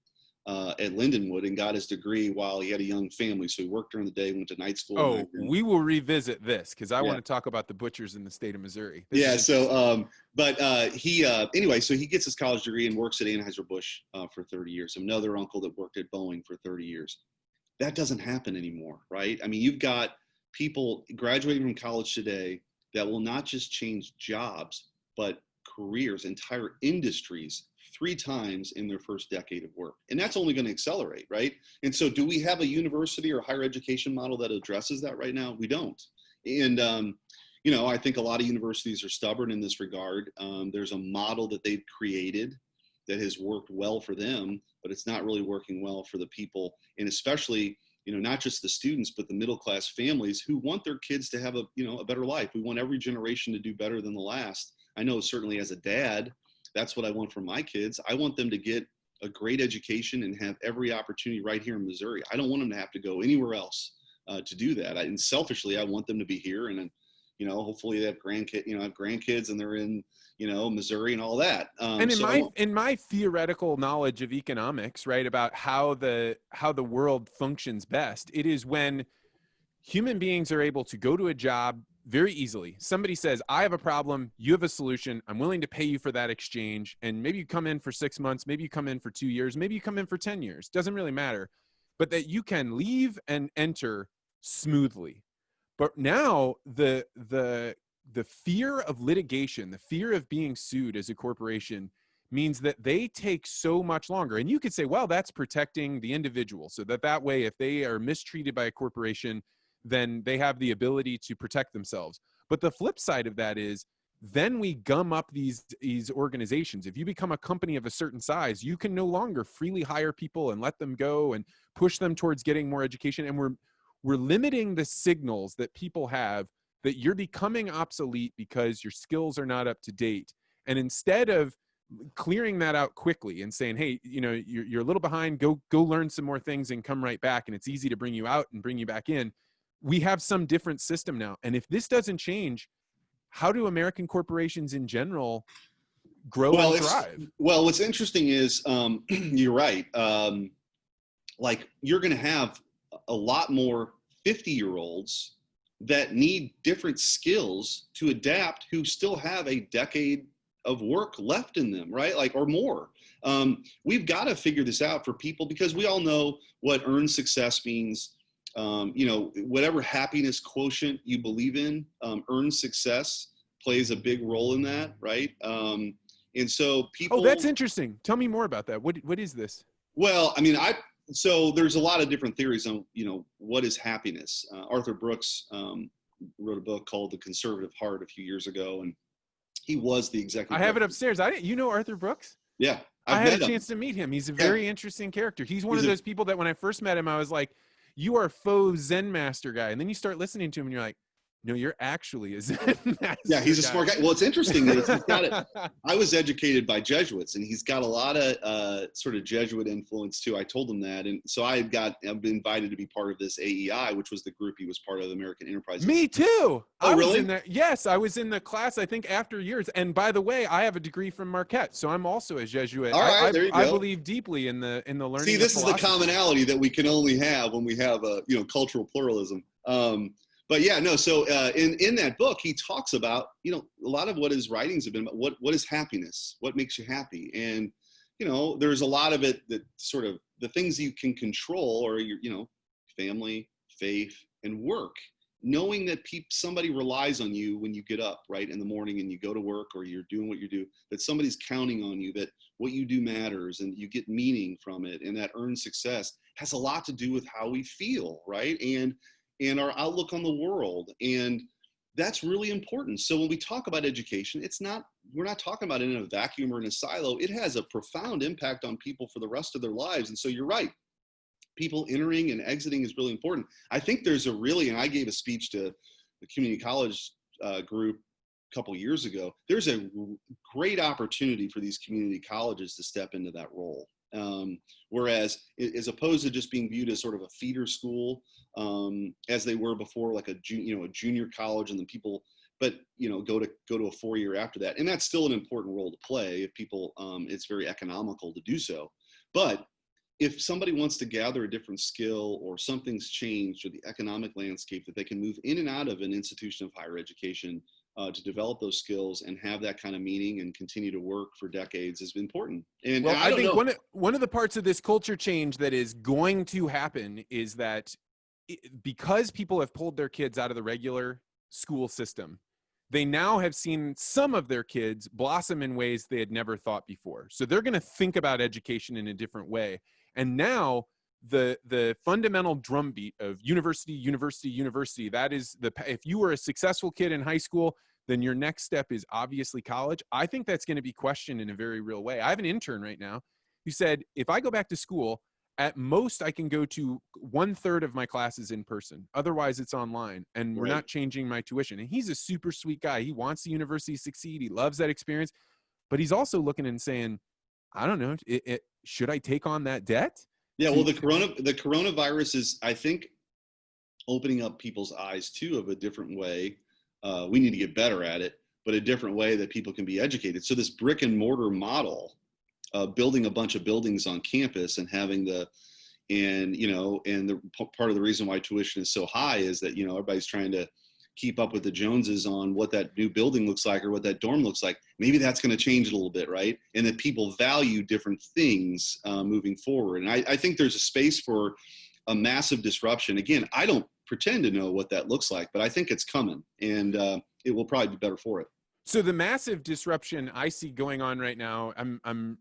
at Lindenwood and got his degree while he had a young family. So he worked during the day, went to night school. Oh, we will revisit this because I want to talk about the butchers in the state of Missouri. Anyway, so he gets his college degree and works at Anheuser-Busch for 30 years. Another uncle that worked at Boeing for 30 years. That doesn't happen anymore, right? I mean, you've got people graduating from college today that will not just change jobs, but careers, entire industries 3 times in their first decade of work. And that's only going to accelerate, right? And so do we have a university or higher education model that addresses that right now? We don't. And, I think a lot of universities are stubborn in this regard. There's a model that they've created that has worked well for them, but it's not really working well for the people. And especially, not just the students, but the middle-class families who want their kids to have a better life. We want every generation to do better than the last. I know certainly as a dad, that's what I want for my kids. I want them to get a great education and have every opportunity right here in Missouri. I don't want them to have to go anywhere else to do that. And selfishly, I want them to be here, and hopefully they have grandkids and they're in Missouri and all that. And in my theoretical knowledge of economics, right, about how the world functions best, it is when human beings are able to go to a job very easily. Somebody says, I have a problem, you have a solution, I'm willing to pay you for that exchange. And maybe you come in for 6 months, maybe you come in for 2 years, maybe you come in for 10 years, doesn't really matter. But that you can leave and enter smoothly. But now the fear of litigation, the fear of being sued as a corporation means that they take so much longer. And you could say, well, that's protecting the individual, so that way, if they are mistreated by a corporation, then they have the ability to protect themselves. But the flip side of that is, then we gum up these organizations. If you become a company of a certain size, you can no longer freely hire people and let them go and push them towards getting more education. And we're limiting the signals that people have that you're becoming obsolete because your skills are not up to date. And instead of clearing that out quickly and saying, hey, you're a little behind, go learn some more things and come right back, and it's easy to bring you out and bring you back in, we have some different system now. And if this doesn't change, how do American corporations in general grow and thrive? Well, what's interesting is, you're right. You're going to have a lot more 50-year-olds that need different skills to adapt, who still have a decade of work left in them, right? Or more. We've got to figure this out for people, because we all know what earned success means. Whatever happiness quotient you believe in, earned success plays a big role in that, right? And so people. Oh, that's interesting. Tell me more about that. What is this? Well, I mean, so there's a lot of different theories on, what is happiness. Arthur Brooks wrote a book called The Conservative Heart a few years ago, and he was the executive. I have it upstairs. You know Arthur Brooks? Yeah. I had a chance to meet him. He's a very interesting character. He's one of those people that when I first met him, I was like, you are a faux Zen master guy. And then you start listening to him and you're like, no, you're actually a Zen master. Yeah, he's a guy. smart guy. Well, it's interesting that he's got it. I was educated by Jesuits, and he's got a lot of sort of Jesuit influence too. I told him that, and so I've been invited to be part of this AEI, which was the group he was part of, American Enterprise. Me too. Oh, really? Yes, I was in the class. I think after years. And by the way, I have a degree from Marquette, so I'm also a Jesuit. All right, there you go. I believe deeply in the learning. See, this is the commonality that we can only have when we have cultural pluralism. But yeah, no. So in that book, he talks about a lot of what his writings have been about. What is happiness? What makes you happy? And there's a lot of it that sort of the things you can control are your family, faith, and work. Knowing that somebody relies on you when you get up right in the morning and you go to work or you're doing what you do. That somebody's counting on you. That what you do matters and you get meaning from it. And that earned success has a lot to do with how we feel, right? And our outlook on the world. And that's really important. So when we talk about education, we're not talking about it in a vacuum or in a silo. It has a profound impact on people for the rest of their lives. And so you're right. People entering and exiting is really important. I think and I gave a speech to the community college group a couple years ago. There's a great opportunity for these community colleges to step into that role. Whereas as opposed to just being viewed as sort of a feeder school, as they were before, like a junior college, and then people, go to a 4-year after that. And that's still an important role to play if people, it's very economical to do so. But if somebody wants to gather a different skill or something's changed or the economic landscape, that they can move in and out of an institution of higher education to develop those skills and have that kind of meaning and continue to work for decades is important. And well, I think one of the parts of this culture change that is going to happen is that because people have pulled their kids out of the regular school system, they now have seen some of their kids blossom in ways they had never thought before. So they're going to think about education in a different way. And now the fundamental drumbeat of university, that is if you were a successful kid in high school, then your next step is obviously college. I think that's going to be questioned in a very real way. I have an intern right now who said, if I go back to school, at most I can go to 1/3 of my classes in person. Otherwise it's online, and we're not changing my tuition. And he's a super sweet guy. He wants the university to succeed. He loves that experience, but he's also looking and saying, I don't know, should I take on that debt? Yeah, well, the coronavirus is, I think, opening up people's eyes too of a different way. We need to get better at it, but a different way that people can be educated. So this brick and mortar model, building a bunch of buildings on campus and having part of the reason why tuition is so high is that everybody's trying to keep up with the Joneses on what that new building looks like or what that dorm looks like. Maybe that's going to change a little bit, right? And that people value different things moving forward. And I think there's a space for a massive disruption. Again, I don't pretend to know what that looks like, but I think it's coming, and it will probably be better for it. So the massive disruption I see going on right now, I'm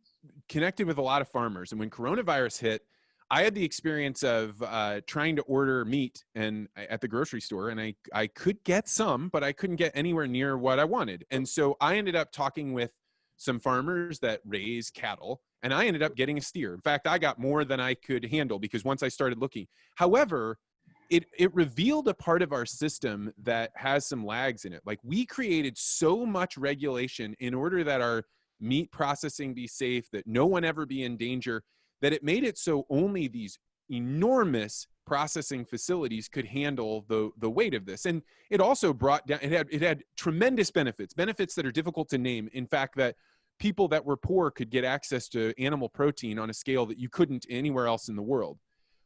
connected with a lot of farmers. And when coronavirus hit, I had the experience of trying to order meat at the grocery store, and I could get some, but I couldn't get anywhere near what I wanted. And so I ended up talking with some farmers that raise cattle, and I ended up getting a steer. In fact, I got more than I could handle because once I started looking. However, it revealed a part of our system that has some lags in it. Like, we created so much regulation in order that our meat processing be safe, that no one ever be in danger, that it made it so only these enormous processing facilities could handle the weight of this. And it also brought down, it had tremendous benefits that are difficult to name. In fact, that people that were poor could get access to animal protein on a scale that you couldn't anywhere else in the world.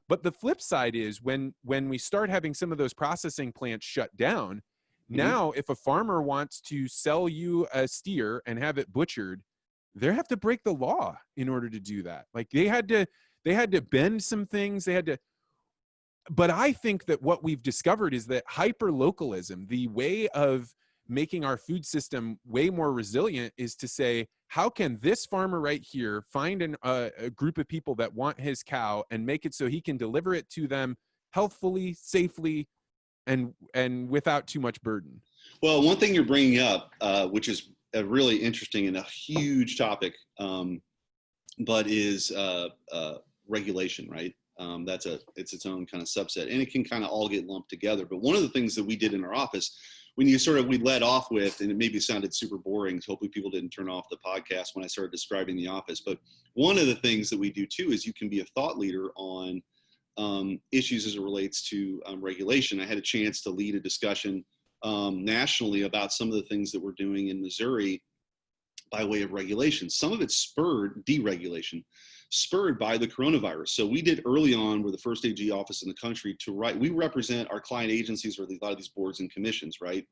But the flip side is when we start having some of those processing plants shut down, now if a farmer wants to sell you a steer and have it butchered, they have to break the law in order to do that. Like, they had to bend some things. But I think that what we've discovered is that hyper-localism, the way of making our food system way more resilient is to say, how can this farmer right here find a group of people that want his cow and make it so he can deliver it to them healthfully, safely, and without too much burden? Well, one thing you're bringing up, which is a really interesting and a huge topic, but is regulation, right? It's its own kind of subset, and it can kind of all get lumped together. But one of the things that we did in our office, we led off with, and it maybe sounded super boring, so hopefully people didn't turn off the podcast when I started describing the office. But one of the things that we do too is you can be a thought leader on issues as it relates to regulation. I had a chance to lead a discussion nationally about some of the things that we're doing in Missouri by way of regulation. Some of it spurred deregulation, spurred by the coronavirus. So we did early on, we're the first AG office in the country to write. We represent our client agencies or a lot of these boards and commissions, right?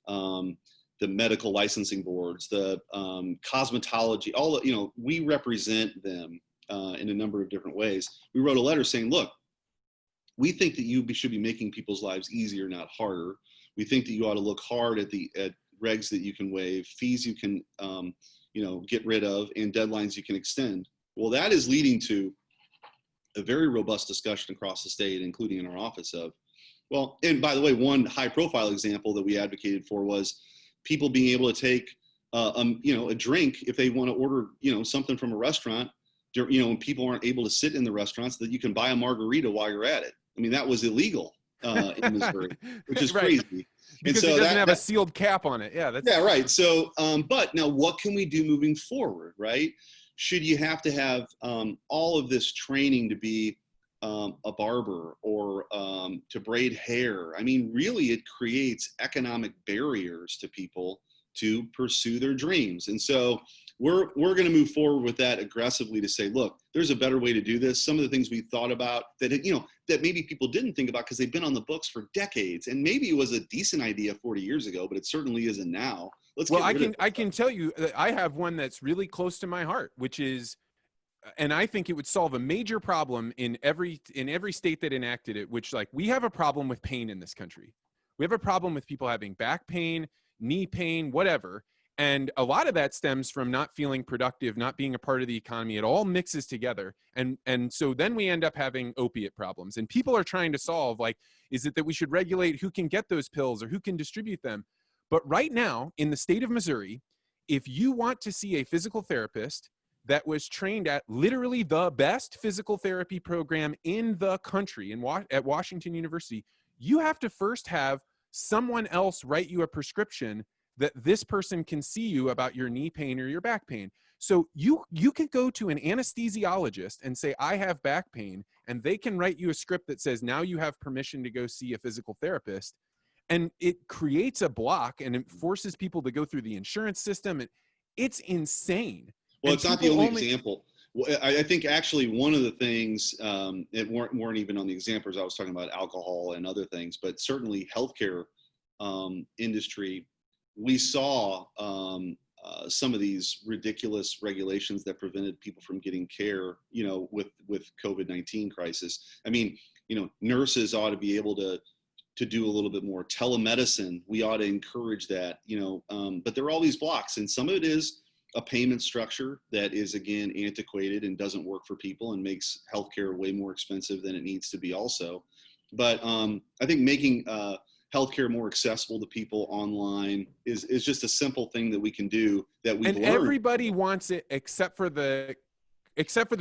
The medical licensing boards, the cosmetology, we represent them in a number of different ways. We wrote a letter saying, look, we think that you should be making people's lives easier, not harder. We think that you ought to look hard at regs that you can waive, fees you can, get rid of, and deadlines you can extend. Well, that is leading to a very robust discussion across the state, including in our office of, well, and by the way, one high-profile example that we advocated for was people being able to take, a drink if they want to order, something from a restaurant, when people aren't able to sit in the restaurants, that you can buy a margarita while you're at it. I mean, that was illegal in Missouri, which is right. Crazy. Because and so it doesn't have a sealed cap on it. Yeah, yeah, right. So, but now what can we do moving forward, right? Should you have to have all of this training to be a barber or to braid hair? I mean, really, it creates economic barriers to people to pursue their dreams. And so we're going to move forward with that aggressively to say, look, there's a better way to do this. Some of the things we thought about that, that maybe people didn't think about because they've been on the books for decades. And maybe it was a decent idea 40 years ago, but it certainly isn't now. I can tell you that I have one that's really close to my heart, which is, and I think it would solve a major problem in every state that enacted it, which, like, we have a problem with pain in this country. We have a problem with people having back pain, knee pain, whatever. And a lot of that stems from not feeling productive, not being a part of the economy. It all mixes together. And so then we end up having opiate problems. And people are trying to solve, like, is it that we should regulate who can get those pills or who can distribute them? But right now, in the state of Missouri, if you want to see a physical therapist that was trained at literally the best physical therapy program in the country at Washington University, you have to first have someone else write you a prescription that this person can see you about your knee pain or your back pain. So you can go to an anesthesiologist and say, I have back pain, and they can write you a script that says, now you have permission to go see a physical therapist. And it creates a block and it forces people to go through the insurance system. It's insane. Well, it's not the only example. I think actually one of the things, it weren't even on the examples, I was talking about alcohol and other things, but certainly healthcare industry, we saw some of these ridiculous regulations that prevented people from getting care, with COVID-19 crisis. I mean, nurses ought to be able to do a little bit more telemedicine. We ought to encourage that, but there are all these blocks, and some of it is a payment structure that is, again, antiquated and doesn't work for people and makes healthcare way more expensive than it needs to be also. But I think making healthcare more accessible to people online is just a simple thing that we can do that we've learned. Everybody wants it except for the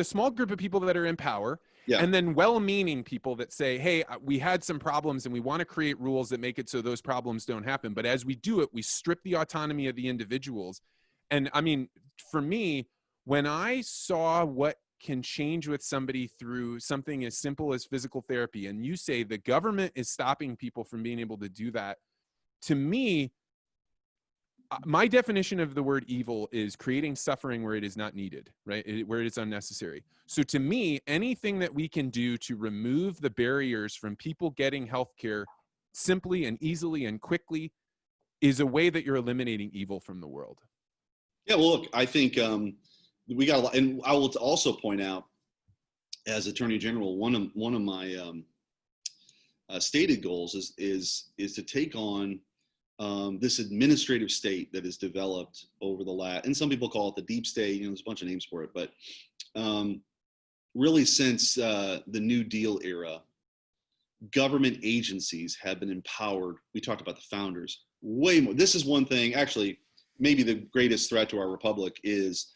small group of people that are in power. Yeah. And then well-meaning people that say, hey, we had some problems and we want to create rules that make it so those problems don't happen. But as we do it, we strip the autonomy of the individuals. And I mean, for me, when I saw what can change with somebody through something as simple as physical therapy, and you say the government is stopping people from being able to do that, to me, my definition of the word evil is creating suffering where it is not needed, right? Where it is unnecessary. So to me, anything that we can do to remove the barriers from people getting healthcare simply and easily and quickly is a way that you're eliminating evil from the world. Yeah, well, look, I think we got a lot, and I will also point out, as Attorney General, one of my stated goals is to take on this administrative state that has developed over the last, and some people call it the deep state, there's a bunch of names for it, but really since the New Deal era, government agencies have been empowered. We talked about the founders way more. This is one thing, actually, maybe the greatest threat to our republic is,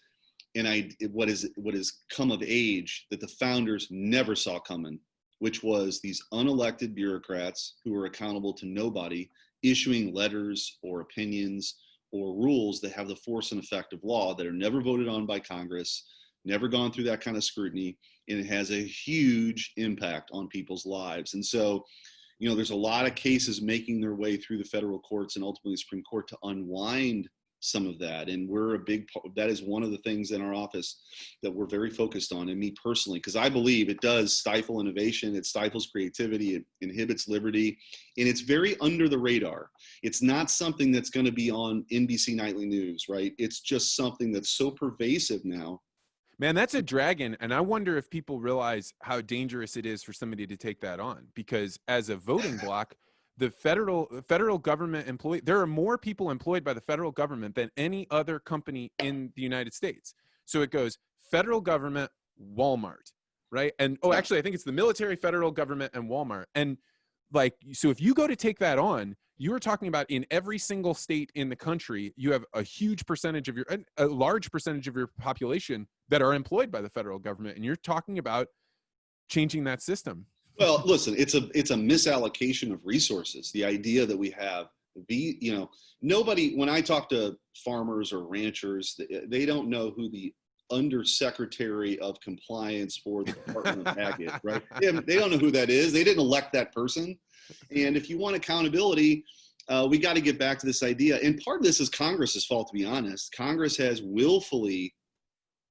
what has come of age that the founders never saw coming, which was these unelected bureaucrats who are accountable to nobody, issuing letters or opinions or rules that have the force and effect of law that are never voted on by Congress, never gone through that kind of scrutiny, and it has a huge impact on people's lives. And so, there's a lot of cases making their way through the federal courts and ultimately the Supreme Court to unwind some of that. And we're that is one of the things in our office that we're very focused on, and me personally, because I believe it does stifle innovation, it stifles creativity, it inhibits liberty, and it's very under the radar. It's not something that's going to be on NBC Nightly News, right? It's just something that's so pervasive now. Man, that's a dragon. And I wonder if people realize how dangerous it is for somebody to take that on, because as a voting bloc, the federal government employee, there are more people employed by the federal government than any other company in the United States. So it goes federal government, Walmart, right? And actually, I think it's the military, federal government, and Walmart. And so if you go to take that on, you are talking about in every single state in the country, you have a large percentage of your population that are employed by the federal government. And you're talking about changing that system. Well, listen, it's a misallocation of resources. The idea that we have, nobody, when I talk to farmers or ranchers, they don't know who the undersecretary of compliance for the Department of Ag is, right? They don't know who that is. They didn't elect that person. And if you want accountability, we got to get back to this idea. And part of this is Congress's fault, to be honest. Congress has willfully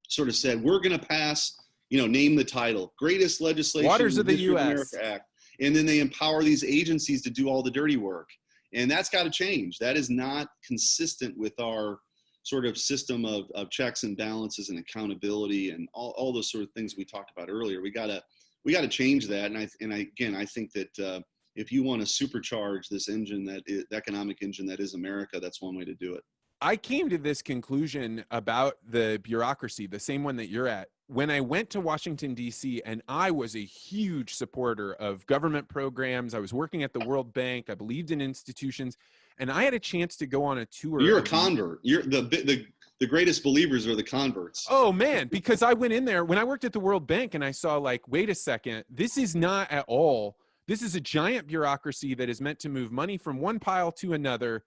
sort of said, we're going to pass, name the title, greatest legislation Waters of the U.S. America Act. And then they empower these agencies to do all the dirty work. And that's got to change. That is not consistent with our sort of system of checks and balances and accountability and all those sort of things we talked about earlier. We got to change that. And I think that if you want to supercharge this engine, economic engine that is America, that's one way to do it. I came to this conclusion about the bureaucracy, the same one that you're at, when I went to Washington, D.C., and I was a huge supporter of government programs. I was working at the World Bank. I believed in institutions, and I had a chance to go on a tour. You're a convert. You're the greatest believers are the converts. Oh, man, because I went in there when I worked at the World Bank, and I saw, wait a second, this is not at all. This is a giant bureaucracy that is meant to move money from one pile to another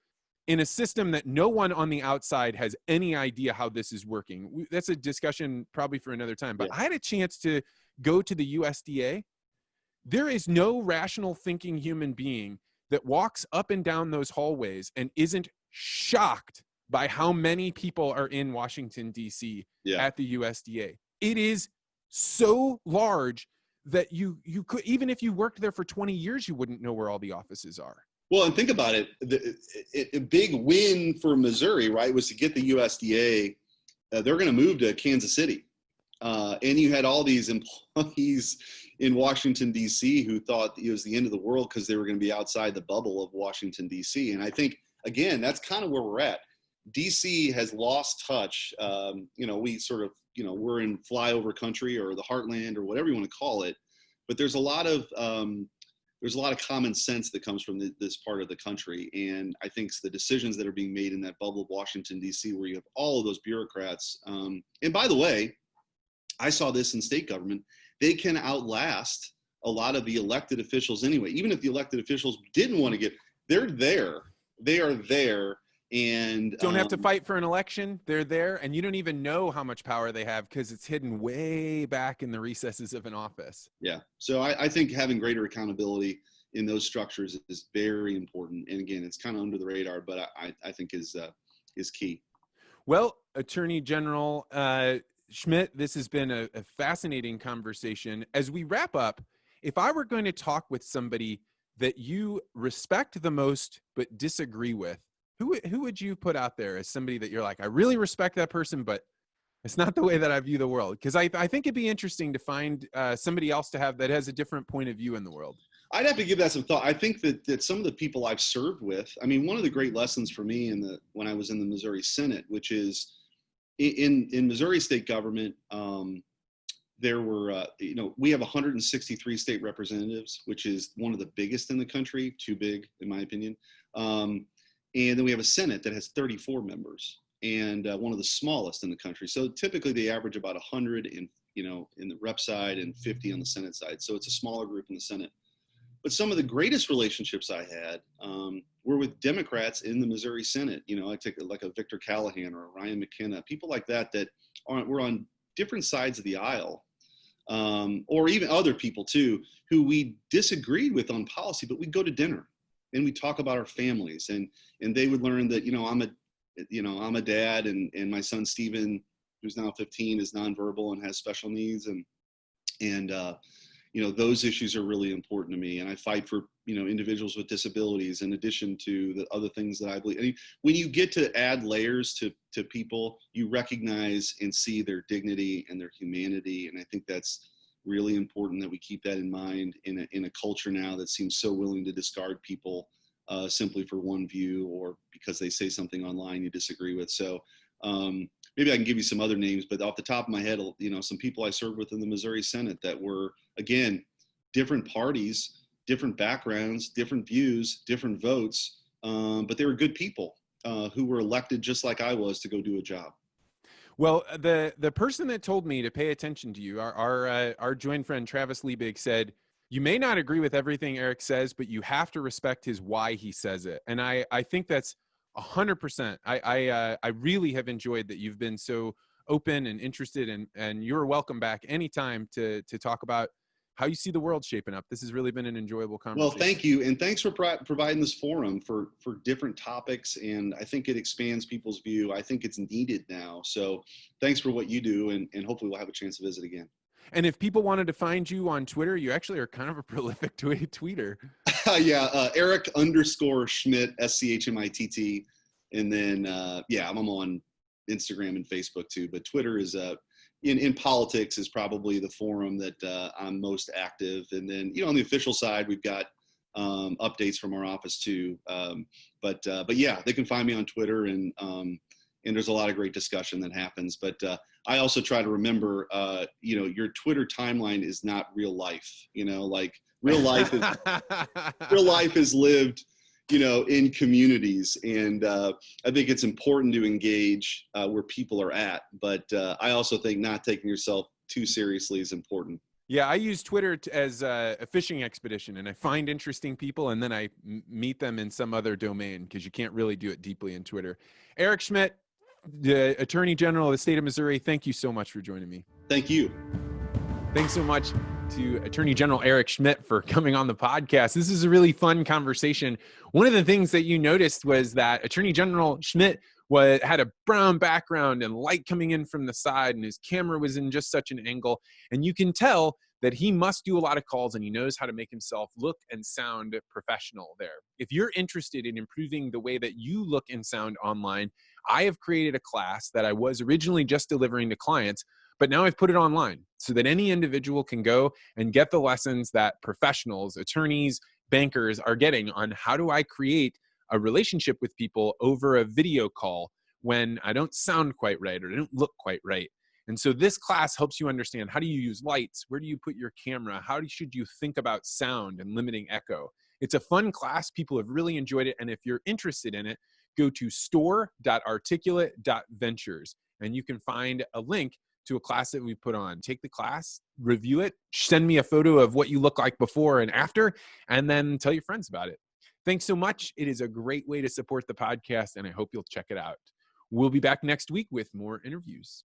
in a system that no one on the outside has any idea how this is working. That's a discussion probably for another time. But yeah. I had a chance to go to the USDA. There is no rational thinking human being that walks up and down those hallways and isn't shocked by how many people are in Washington, D.C. At the USDA. It is so large that you could, even if you worked there for 20 years, you wouldn't know where all the offices are. Well, and think about it. A big win for Missouri, right, was to get the USDA. They're going to move to Kansas City. And you had all these employees in Washington, D.C. who thought it was the end of the world because they were going to be outside the bubble of Washington, D.C. And I think, again, that's kind of where we're at. D.C. has lost touch. We sort of, we're in flyover country or the heartland or whatever you want to call it. But there's a lot of common sense that comes from this part of the country. And I think the decisions that are being made in that bubble of Washington, D.C., where you have all of those bureaucrats. And by the way, I saw this in state government. They can outlast a lot of the elected officials anyway. Even if the elected officials didn't want to they're there. They are there. And don't have to fight for an election. They're there. And you don't even know how much power they have because it's hidden way back in the recesses of an office. Yeah. So I think having greater accountability in those structures is very important. And again, it's kind of under the radar, but I think is key. Well, Attorney General Schmitt, this has been a fascinating conversation. As we wrap up, if I were going to talk with somebody that you respect the most but disagree with, who would you put out there as somebody that you're like, I really respect that person, but it's not the way that I view the world? Because I think it'd be interesting to find somebody else to have that has a different point of view in the world. I'd have to give that some thought. I think that some of the people I've served with, I mean, one of the great lessons for me when I was in the Missouri Senate, which is in Missouri state government, there were, we have 163 state representatives, which is one of the biggest in the country, too big, in my opinion. And then we have a Senate that has 34 members and one of the smallest in the country. So typically they average about 100 in the rep side and 50 on the Senate side. So it's a smaller group in the Senate. But some of the greatest relationships I had were with Democrats in the Missouri Senate. I take like a Victor Callahan or a Ryan McKenna, people like that were on different sides of the aisle, or even other people too, who we disagreed with on policy, but we'd go to dinner and we talk about our families, and they would learn that, I'm a dad, and my son Steven, who's now 15, is nonverbal and has special needs, and those issues are really important to me. And I fight for, individuals with disabilities in addition to the other things that I believe. I mean, when you get to add layers to people, you recognize and see their dignity and their humanity. And I think that's really important that we keep that in mind in a culture now that seems so willing to discard people simply for one view or because they say something online you disagree with. So maybe I can give you some other names, but off the top of my head, some people I served with in the Missouri Senate that were, again, different parties, different backgrounds, different views, different votes, but they were good people who were elected just like I was to go do a job. Well, the person that told me to pay attention to you, our joint friend Travis Liebig, said, you may not agree with everything Eric says, but you have to respect his why he says it. And I think that's 100%. I really have enjoyed that you've been so open and interested, and you're welcome back anytime to talk about how you see the world shaping up. This has really been an enjoyable conversation. Well, thank you. And thanks for providing this forum for different topics. And I think it expands people's view. I think it's needed now. So thanks for what you do. And hopefully we'll have a chance to visit again. And if people wanted to find you on Twitter, you actually are kind of a prolific tweeter. Yeah. Eric_Schmitt, SCHMITT. And then, I'm on Instagram and Facebook too, but Twitter is in politics is probably the forum that I'm most active. And then, on the official side, we've got updates from our office too. But yeah, they can find me on Twitter, and there's a lot of great discussion that happens. But I also try to remember, your Twitter timeline is not real life. Like real life is lived, in communities. And I think it's important to engage where people are at. But I also think not taking yourself too seriously is important. Yeah, I use Twitter as a fishing expedition, and I find interesting people, and then I meet them in some other domain because you can't really do it deeply in Twitter. Eric Schmitt, the Attorney General of the state of Missouri, thank you so much for joining me. Thank you. Thanks so much to Attorney General Eric Schmitt for coming on the podcast. This is a really fun conversation. One of the things that you noticed was that Attorney General Schmitt had a brown background and light coming in from the side, and his camera was in just such an angle. And you can tell that he must do a lot of calls, and he knows how to make himself look and sound professional there. If you're interested in improving the way that you look and sound online, I have created a class that I was originally just delivering to clients, but now I've put it online so that any individual can go and get the lessons that professionals, attorneys, bankers are getting on how do I create a relationship with people over a video call when I don't sound quite right or I don't look quite right. And so this class helps you understand, how do you use lights? Where do you put your camera? Should you think about sound and limiting echo? It's a fun class. People have really enjoyed it. And if you're interested in it, go to store.articulate.ventures and you can find a link to a class that we put on. Take the class, review it, send me a photo of what you look like before and after, and then tell your friends about it. Thanks so much. It is a great way to support the podcast, and I hope you'll check it out. We'll be back next week with more interviews.